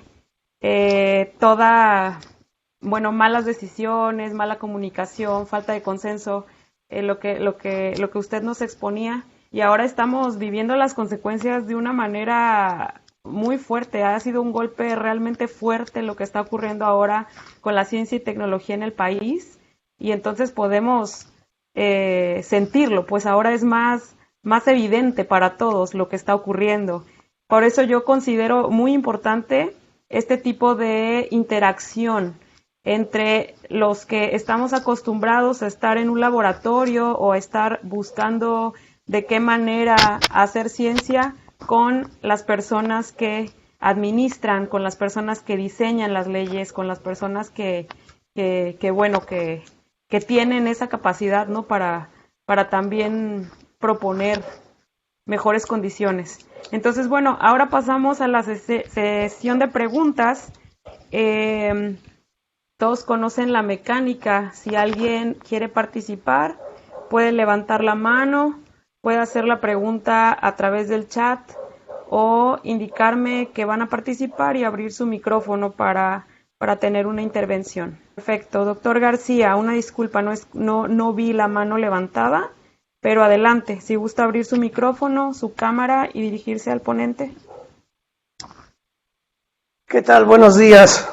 malas decisiones, mala comunicación, falta de consenso, lo que usted nos exponía, y ahora estamos viviendo las consecuencias de una manera muy fuerte. Ha sido un golpe realmente fuerte lo que está ocurriendo ahora con la ciencia y tecnología en el país, y entonces podemos sentirlo, pues ahora es más evidente para todos lo que está ocurriendo. Por eso yo considero muy importante este tipo de interacción entre los que estamos acostumbrados a estar en un laboratorio o a estar buscando de qué manera hacer ciencia, con las personas que administran, con las personas que diseñan las leyes, con las personas que tienen esa capacidad, ¿no?, para también proponer mejores condiciones. Entonces, bueno, ahora pasamos a la sesión de preguntas. Todos conocen la mecánica. Si alguien quiere participar, puede levantar la mano, puede hacer la pregunta a través del chat, o indicarme que van a participar y abrir su micrófono para tener una intervención. Perfecto. Doctor García, una disculpa, no vi la mano levantada, pero adelante, si gusta abrir su micrófono, su cámara y dirigirse al ponente. ¿Qué tal? Buenos días.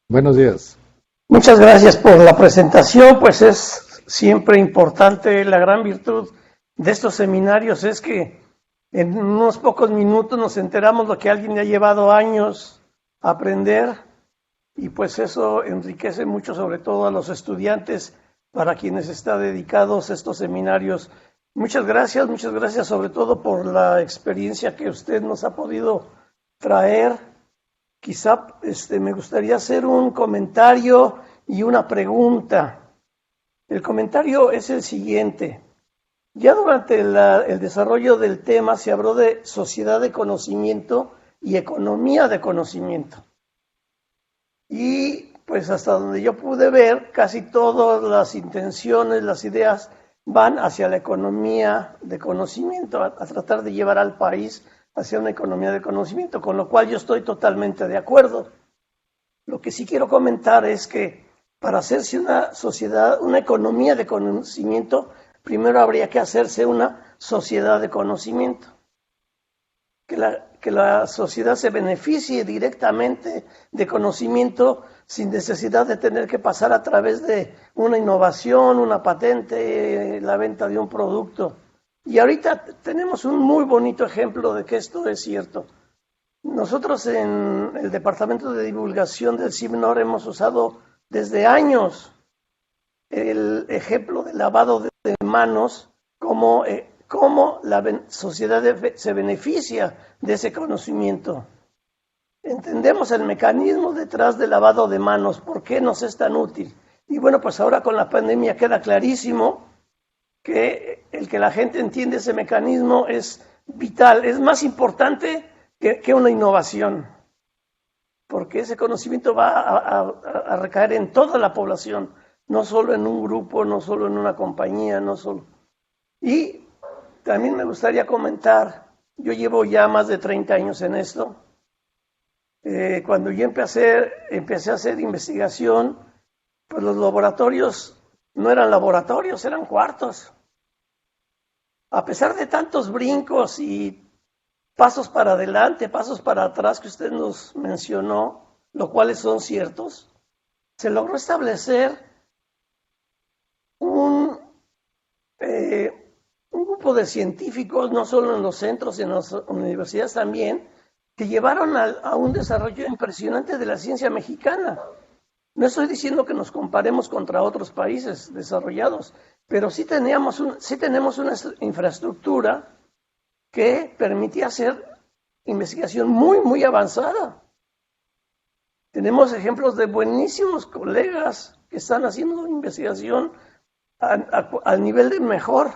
Buenos días. Muchas gracias por la presentación, pues es siempre importante. La gran virtud de estos seminarios es que en unos pocos minutos nos enteramos lo que alguien ha llevado años a aprender, y pues eso enriquece mucho, sobre todo a los estudiantes para quienes están dedicados a estos seminarios. Muchas gracias sobre todo por la experiencia que usted nos ha podido traer. Quizá me gustaría hacer un comentario y una pregunta. El comentario es el siguiente. Ya durante el desarrollo del tema se habló de sociedad de conocimiento y economía de conocimiento. Y pues hasta donde yo pude ver, casi todas las intenciones, las ideas van hacia la economía de conocimiento, a tratar de llevar al país hacia una economía de conocimiento, con lo cual yo estoy totalmente de acuerdo. Lo que sí quiero comentar es que para hacerse una sociedad, una economía de conocimiento, primero habría que hacerse una sociedad de conocimiento. Que la sociedad se beneficie directamente de conocimiento sin necesidad de tener que pasar a través de una innovación, una patente, la venta de un producto. Y ahorita tenemos un muy bonito ejemplo de que esto es cierto. Nosotros en el Departamento de Divulgación del CIBNOR hemos usado desde años el ejemplo del lavado de manos como cómo la sociedad se beneficia de ese conocimiento. Entendemos el mecanismo detrás del lavado de manos, por qué nos es tan útil. Y bueno, pues ahora con la pandemia queda clarísimo que el que la gente entiende ese mecanismo es vital, es más importante que una innovación, porque ese conocimiento va a recaer en toda la población, no solo en un grupo, no solo en una compañía, no solo. Y también me gustaría comentar, yo llevo ya más de 30 años en esto. Cuando yo empecé a hacer investigación, pues los laboratorios no eran laboratorios, eran cuartos. A pesar de tantos brincos y pasos para adelante, pasos para atrás que usted nos mencionó, los cuales son ciertos, se logró establecer un grupo de científicos, no solo en los centros, en las universidades también, que llevaron a un desarrollo impresionante de la ciencia mexicana. No estoy diciendo que nos comparemos contra otros países desarrollados, pero sí tenemos una infraestructura que permitía hacer investigación muy, muy avanzada. Tenemos ejemplos de buenísimos colegas que están haciendo investigación al nivel de mejor.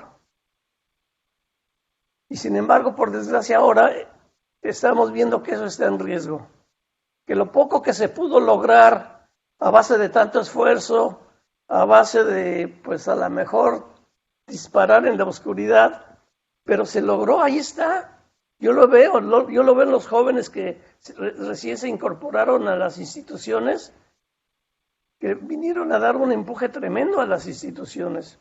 Y sin embargo, por desgracia ahora, estamos viendo que eso está en riesgo. Que lo poco que se pudo lograr a base de tanto esfuerzo, a base de, pues a lo mejor, disparar en la oscuridad, pero se logró, ahí está. Yo lo veo en los jóvenes que recién se incorporaron a las instituciones, que vinieron a dar un empuje tremendo a las instituciones.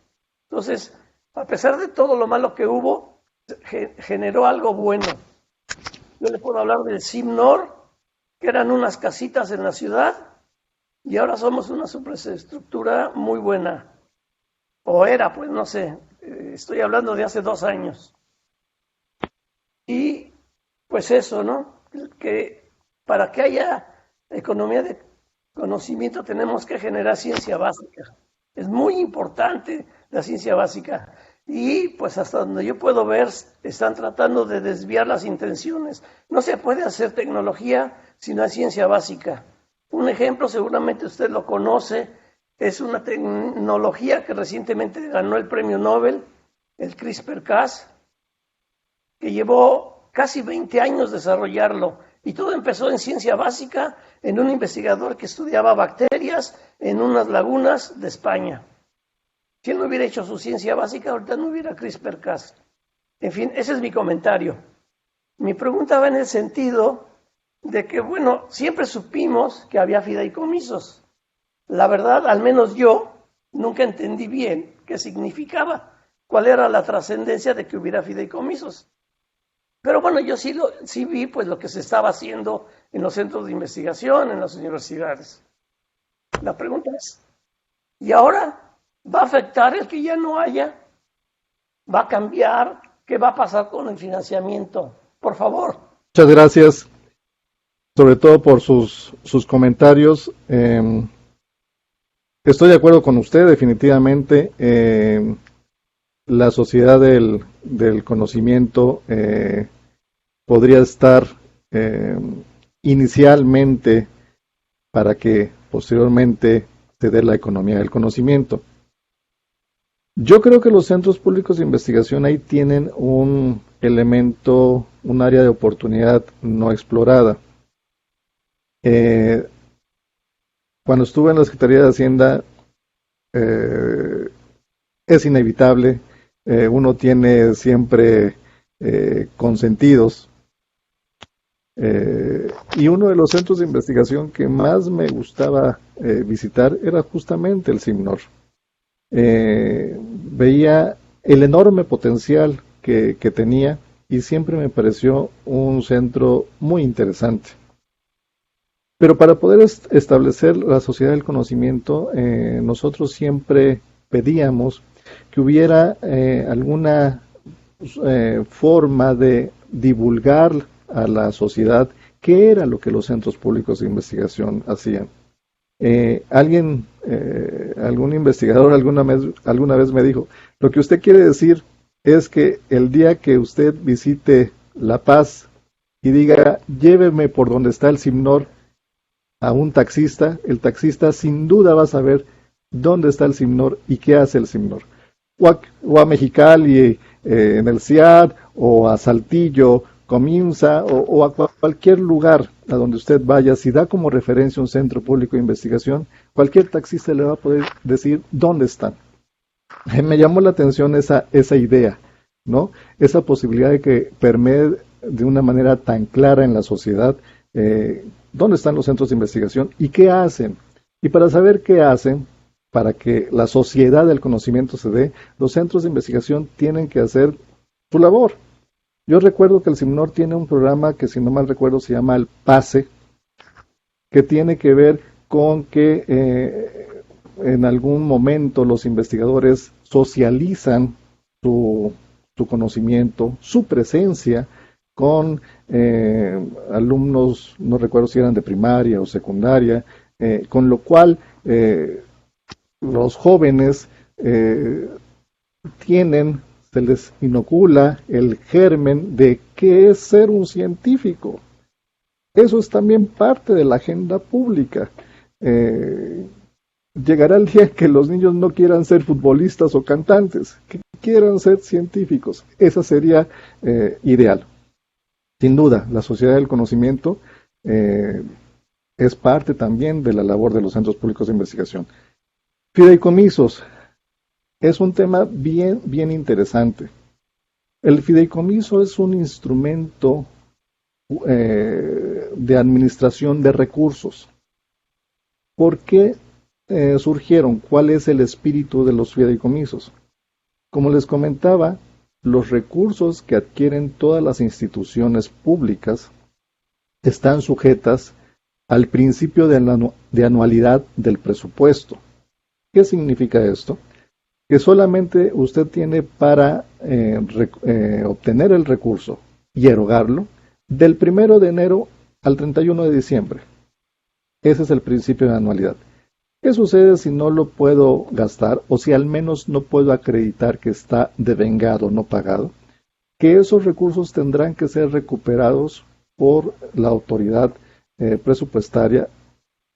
Entonces, a pesar de todo lo malo que hubo, generó algo bueno. Yo le puedo hablar del CIBNOR, que eran unas casitas en la ciudad, y ahora somos una superestructura muy buena. O era, pues no sé, estoy hablando de hace 2 años. Y pues eso, ¿no? Que para que haya economía de conocimiento tenemos que generar ciencia básica. Es muy importante la ciencia básica. Y pues hasta donde yo puedo ver, están tratando de desviar las intenciones. No se puede hacer tecnología si no hay ciencia básica. Un ejemplo, seguramente usted lo conoce, es una tecnología que recientemente ganó el premio Nobel, el CRISPR-Cas, que llevó casi 20 años desarrollarlo. Y todo empezó en ciencia básica, en un investigador que estudiaba bacterias en unas lagunas de España. Si él no hubiera hecho su ciencia básica, ahorita no hubiera CRISPR-Cas. En fin, ese es mi comentario. Mi pregunta va en el sentido de que, bueno, siempre supimos que había fideicomisos. La verdad, al menos yo, nunca entendí bien qué significaba, cuál era la trascendencia de que hubiera fideicomisos. Pero bueno, yo sí vi pues lo que se estaba haciendo en los centros de investigación, en las universidades. La pregunta es, ¿y ahora va a afectar el que ya no haya? ¿Va a cambiar? ¿Qué va a pasar con el financiamiento? Por favor. Muchas gracias, sobre todo por sus comentarios. Estoy de acuerdo con usted, definitivamente. La sociedad del conocimiento podría estar inicialmente para que posteriormente se dé la economía del conocimiento. Yo creo que los centros públicos de investigación ahí tienen un elemento, un área de oportunidad no explorada. Cuando estuve en la Secretaría de Hacienda, es inevitable, uno tiene siempre consentidos, y uno de los centros de investigación que más me gustaba visitar era justamente el CIMNOR. Veía el enorme potencial que tenía y siempre me pareció un centro muy interesante. Pero para poder establecer la sociedad del conocimiento, nosotros siempre pedíamos que hubiera alguna forma de divulgar a la sociedad qué era lo que los centros públicos de investigación hacían. Algún investigador alguna vez me dijo, lo que usted quiere decir es que el día que usted visite La Paz y diga, lléveme por donde está el CIMNOR, a un taxista, el taxista sin duda va a saber dónde está el CIMNOR y qué hace el CIMNOR. O a Mexicali, en el CIAD, o a Saltillo, Cominsa, o a cualquier lugar a donde usted vaya, si da como referencia un centro público de investigación, cualquier taxista le va a poder decir dónde están. Me llamó la atención esa idea, ¿no? Esa posibilidad de que permee de una manera tan clara en la sociedad dónde están los centros de investigación y qué hacen. Y para saber qué hacen, para que la sociedad del conocimiento se dé, los centros de investigación tienen que hacer su labor. Yo recuerdo que el CIMNOR tiene un programa que, si no mal recuerdo, se llama el PASE, que tiene que ver con que en algún momento los investigadores socializan su conocimiento, su presencia con alumnos, no recuerdo si eran de primaria o secundaria, con lo cual los jóvenes se les inocula el germen de qué es ser un científico. Eso es también parte de la agenda pública. Llegará el día que los niños no quieran ser futbolistas o cantantes, que quieran ser científicos. Esa sería ideal. Sin duda, la sociedad del conocimiento es parte también de la labor de los centros públicos de investigación. Fideicomisos. Es un tema bien interesante. El fideicomiso es un instrumento de administración de recursos. ¿Por qué surgieron? ¿Cuál es el espíritu de los fideicomisos? Como les comentaba, los recursos que adquieren todas las instituciones públicas están sujetas al principio de anualidad del presupuesto. ¿Qué significa esto? Que solamente usted tiene para obtener el recurso y erogarlo del 1 de enero al 31 de diciembre. Ese es el principio de anualidad. ¿Qué sucede si no lo puedo gastar o si al menos no puedo acreditar que está devengado, no pagado? Que esos recursos tendrán que ser recuperados por la autoridad presupuestaria,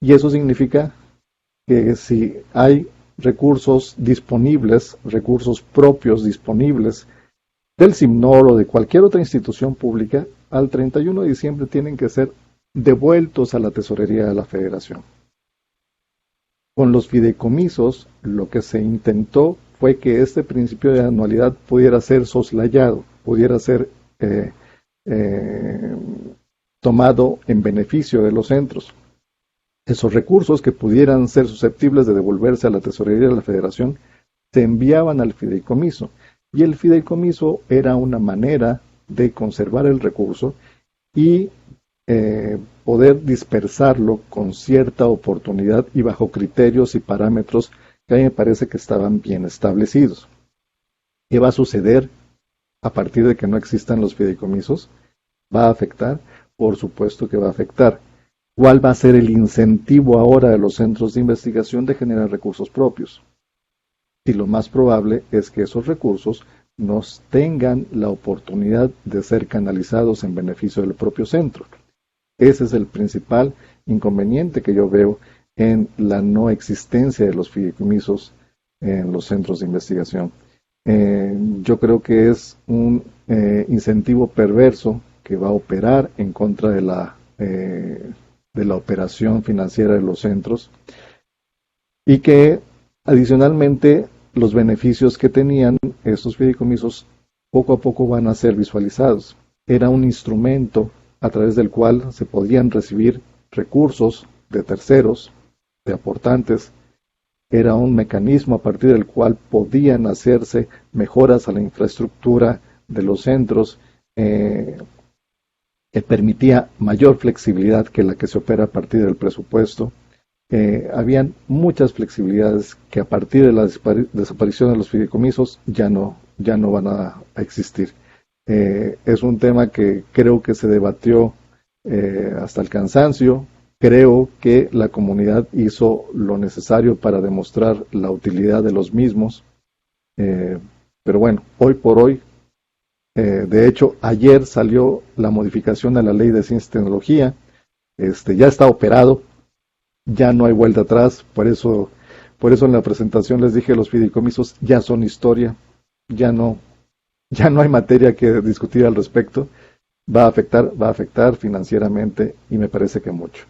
y eso significa que si hay recursos disponibles, recursos propios disponibles del CIMNOR o de cualquier otra institución pública, al 31 de diciembre tienen que ser devueltos a la tesorería de la Federación. Con los fideicomisos, lo que se intentó fue que este principio de anualidad pudiera ser soslayado, pudiera ser tomado en beneficio de los centros. Esos recursos que pudieran ser susceptibles de devolverse a la tesorería de la Federación se enviaban al fideicomiso, y el fideicomiso era una manera de conservar el recurso y poder dispersarlo con cierta oportunidad y bajo criterios y parámetros que a mí me parece que estaban bien establecidos. ¿Qué va a suceder a partir de que no existan los fideicomisos? ¿Va a afectar? Por supuesto que va a afectar. ¿Cuál va a ser el incentivo ahora de los centros de investigación de generar recursos propios? Y lo más probable es que esos recursos no tengan la oportunidad de ser canalizados en beneficio del propio centro. Ese es el principal inconveniente que yo veo en la no existencia de los fideicomisos en los centros de investigación. Yo creo que es un incentivo perverso que va a operar en contra de la operación financiera de los centros, y que adicionalmente los beneficios que tenían estos fideicomisos poco a poco van a ser visualizados. Era un instrumento a través del cual se podían recibir recursos de terceros, de aportantes. Era un mecanismo a partir del cual podían hacerse mejoras a la infraestructura de los centros, que permitía mayor flexibilidad que la que se opera a partir del presupuesto. Habían muchas flexibilidades que a partir de la desaparición de los fideicomisos ya no van a existir. Es un tema que creo que se debatió hasta el cansancio. Creo que la comunidad hizo lo necesario para demostrar la utilidad de los mismos. Pero bueno, hoy por hoy, de hecho, ayer salió la modificación a la Ley de Ciencia y Tecnología. Ya está operado, ya no hay vuelta atrás. Por eso en la presentación les dije, los fideicomisos ya son historia, ya no hay materia que discutir al respecto. Va a afectar financieramente, y me parece que mucho.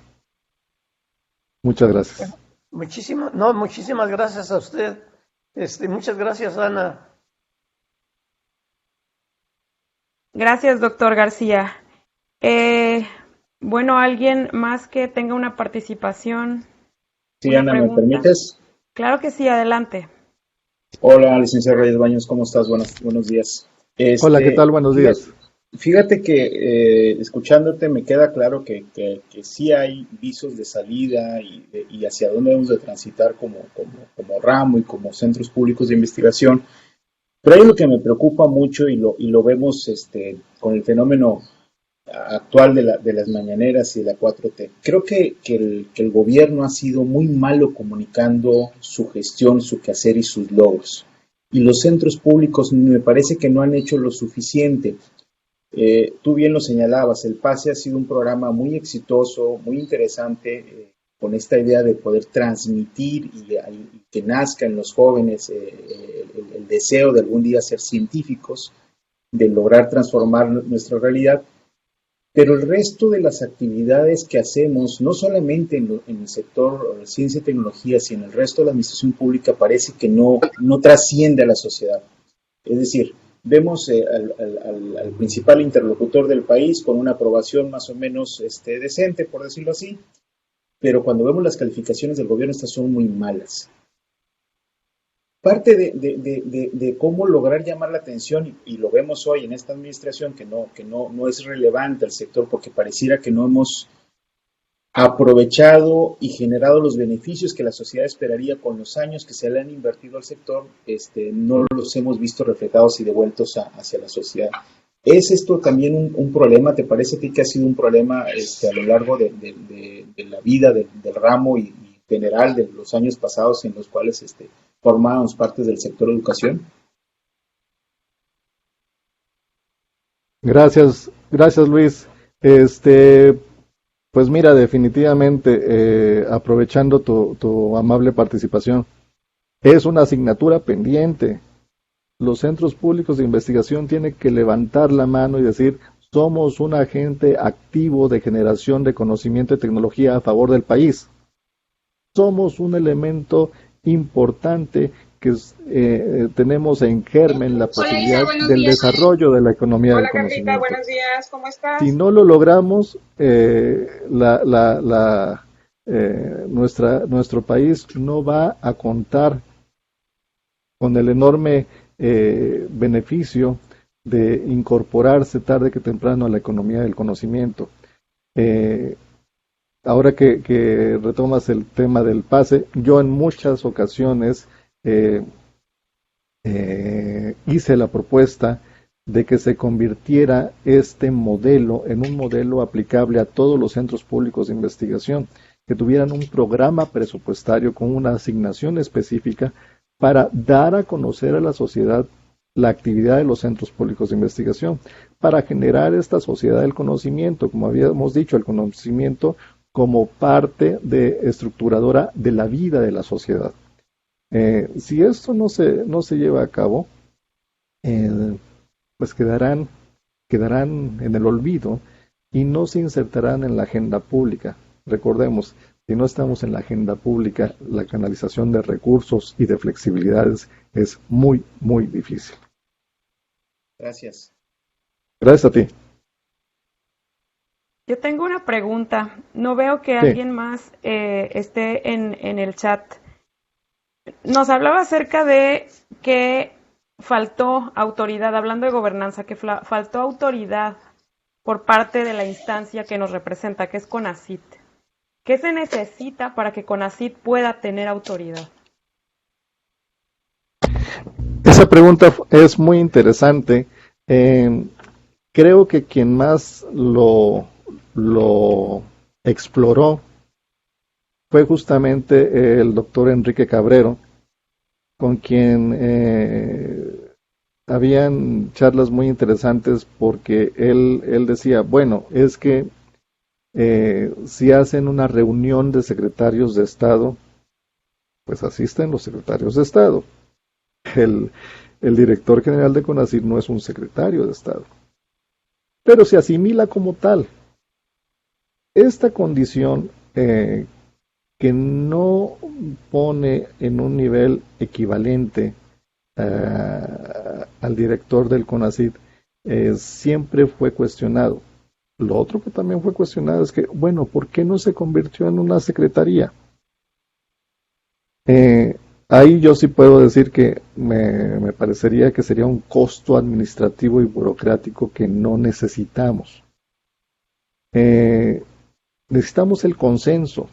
Muchas gracias. Muchísimas gracias a usted. Muchas gracias, Ana. Gracias, doctor García. Bueno, ¿alguien más que tenga una participación? Sí, Ana, ¿me permites? Claro que sí, adelante. Hola, licenciado Reyes Baños, ¿cómo estás? Buenos días. Hola, ¿qué tal? Buenos días. Fíjate que escuchándote me queda claro que sí hay visos de salida y hacia dónde debemos de transitar como ramo y como centros públicos de investigación. Pero hay lo que me preocupa mucho y lo vemos con el fenómeno actual de las mañaneras y de la 4T. Creo que el gobierno ha sido muy malo comunicando su gestión, su quehacer y sus logros. Y los centros públicos me parece que no han hecho lo suficiente. Tú bien lo señalabas, el PASE ha sido un programa muy exitoso, muy interesante, con esta idea de poder transmitir y que nazca en los jóvenes el deseo de algún día ser científicos, de lograr transformar nuestra realidad. Pero el resto de las actividades que hacemos, no solamente en el sector de ciencia y tecnología, sino en el resto de la administración pública, parece que no trasciende a la sociedad. Es decir, vemos al principal interlocutor del país con una aprobación más o menos decente, por decirlo así, pero cuando vemos las calificaciones del gobierno, estas son muy malas. Parte de cómo lograr llamar la atención, y lo vemos hoy en esta administración, que no es relevante al sector porque pareciera que no hemos aprovechado y generado los beneficios que la sociedad esperaría con los años que se le han invertido al sector, no los hemos visto reflejados y devueltos hacia la sociedad. ¿Es esto también un problema? ¿Te parece a ti que ha sido un problema a lo largo de la vida del ramo y general de los años pasados en los cuales formábamos parte del sector de educación? Gracias Luis. Pues mira, definitivamente, aprovechando tu amable participación, es una asignatura pendiente. Los centros públicos de investigación tienen que levantar la mano y decir, somos un agente activo de generación de conocimiento y tecnología a favor del país. Somos un elemento importante tenemos en germen la posibilidad buenos del días. desarrollo de la economía del Hola, Carlita, conocimiento. buenos días, ¿cómo estás? Si no lo logramos, nuestro país no va a contar con el enorme beneficio de incorporarse tarde que temprano a la economía del conocimiento. Ahora que retomas el tema del pase, yo en muchas ocasiones hice la propuesta de que se convirtiera este modelo en un modelo aplicable a todos los centros públicos de investigación, que tuvieran un programa presupuestario con una asignación específica para dar a conocer a la sociedad la actividad de los centros públicos de investigación, para generar esta sociedad del conocimiento, como habíamos dicho, el conocimiento como parte estructuradora de la vida de la sociedad. Si esto no se lleva a cabo, pues quedarán en el olvido y no se insertarán en la agenda pública. Recordemos, si no estamos en la agenda pública, la canalización de recursos y de flexibilidades es muy, muy difícil. Gracias. Gracias a ti. Yo tengo una pregunta. No veo que alguien más esté en el chat. Nos hablaba acerca de que faltó autoridad, hablando de gobernanza, que faltó autoridad por parte de la instancia que nos representa, que es CONACYT. ¿Qué se necesita para que CONACYT pueda tener autoridad? Esa pregunta es muy interesante. Creo que quien más lo exploró fue justamente el doctor Enrique Cabrero, con quien habían charlas muy interesantes, porque él decía, bueno, es que si hacen una reunión de secretarios de Estado, pues asisten los secretarios de Estado. El director general de CONACYT no es un secretario de Estado, pero se asimila como tal. Esta condición que no pone en un nivel equivalente al director del CONACYT siempre fue cuestionado. Lo otro que también fue cuestionado es que, bueno, ¿por qué no se convirtió en una secretaría? Ahí yo sí puedo decir que me parecería que sería un costo administrativo y burocrático que no necesitamos. Necesitamos el consenso.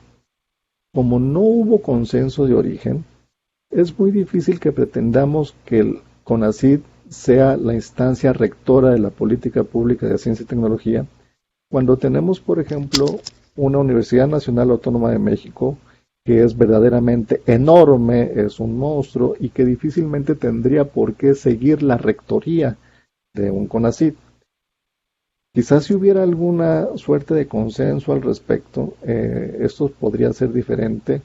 Como no hubo consenso de origen, es muy difícil que pretendamos que el CONACYT sea la instancia rectora de la política pública de ciencia y tecnología, cuando tenemos, por ejemplo, una Universidad Nacional Autónoma de México que es verdaderamente enorme, es un monstruo y que difícilmente tendría por qué seguir la rectoría de un CONACYT. Quizás si hubiera alguna suerte de consenso al respecto, esto podría ser diferente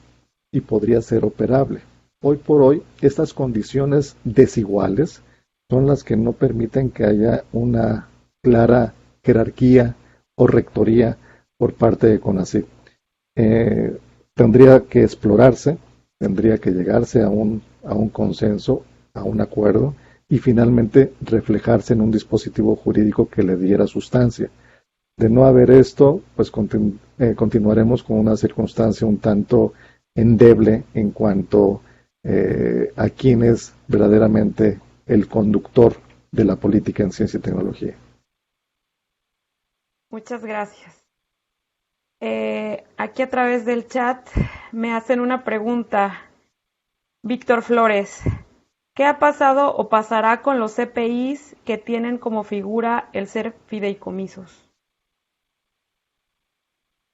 y podría ser operable. Hoy por hoy, estas condiciones desiguales son las que no permiten que haya una clara jerarquía o rectoría por parte de CONACYT. Tendría que explorarse, tendría que llegarse a un consenso, a un acuerdo, y finalmente reflejarse en un dispositivo jurídico que le diera sustancia. De no haber esto, pues continuaremos con una circunstancia un tanto endeble en cuanto a quién es verdaderamente el conductor de la política en ciencia y tecnología. Muchas gracias. Aquí a través del chat me hacen una pregunta. Víctor Flores, ¿qué ha pasado o pasará con los CPIs que tienen como figura el ser fideicomisos?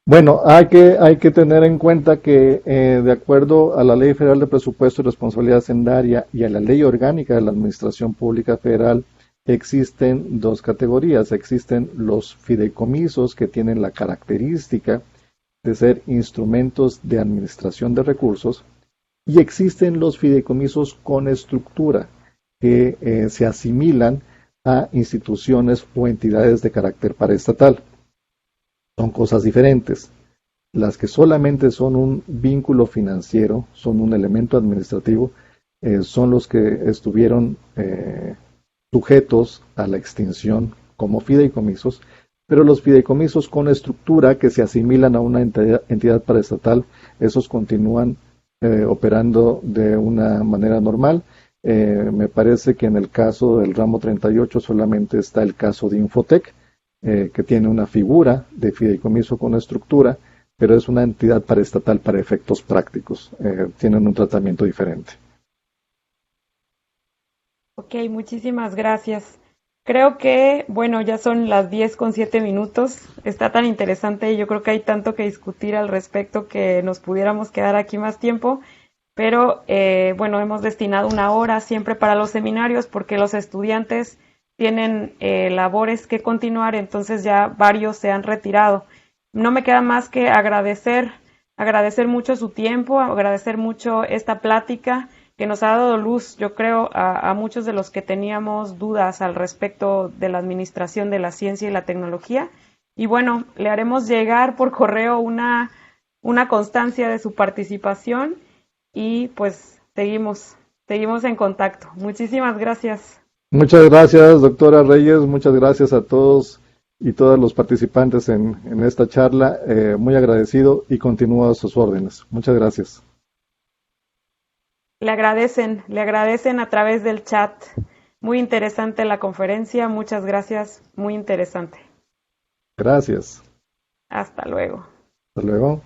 Bueno, hay que tener en cuenta que de acuerdo a la Ley Federal de Presupuesto y Responsabilidad Hacendaria y a la Ley Orgánica de la Administración Pública Federal, existen dos categorías. Existen los fideicomisos, que tienen la característica de ser instrumentos de administración de recursos, y existen los fideicomisos con estructura, que se asimilan a instituciones o entidades de carácter paraestatal. Son cosas diferentes. Las que solamente son un vínculo financiero, son un elemento administrativo, son los que estuvieron sujetos a la extinción como fideicomisos, pero los fideicomisos con estructura que se asimilan a una entidad paraestatal, esos continúan operando de una manera normal. Me parece que en el caso del ramo 38 solamente está el caso de Infotec, que tiene una figura de fideicomiso con estructura, pero es una entidad paraestatal para efectos prácticos. Tienen un tratamiento diferente. Ok, muchísimas gracias. Creo que, bueno, ya son las 10:07. Está tan interesante y yo creo que hay tanto que discutir al respecto que nos pudiéramos quedar aquí más tiempo. Pero, bueno, hemos destinado 1 hora siempre para los seminarios porque los estudiantes tienen labores que continuar, entonces ya varios se han retirado. No me queda más que agradecer mucho su tiempo, agradecer mucho esta plática que nos ha dado luz, yo creo, a muchos de los que teníamos dudas al respecto de la administración de la ciencia y la tecnología. Y bueno, le haremos llegar por correo una constancia de su participación y pues seguimos en contacto. Muchísimas gracias. Muchas gracias, doctora Reyes. Muchas gracias a todos y todos los participantes en esta charla. Muy agradecido y continúo a sus órdenes. Muchas gracias. Le agradecen a través del chat. Muy interesante la conferencia. Muchas gracias. Muy interesante. Gracias. Hasta luego. Hasta luego.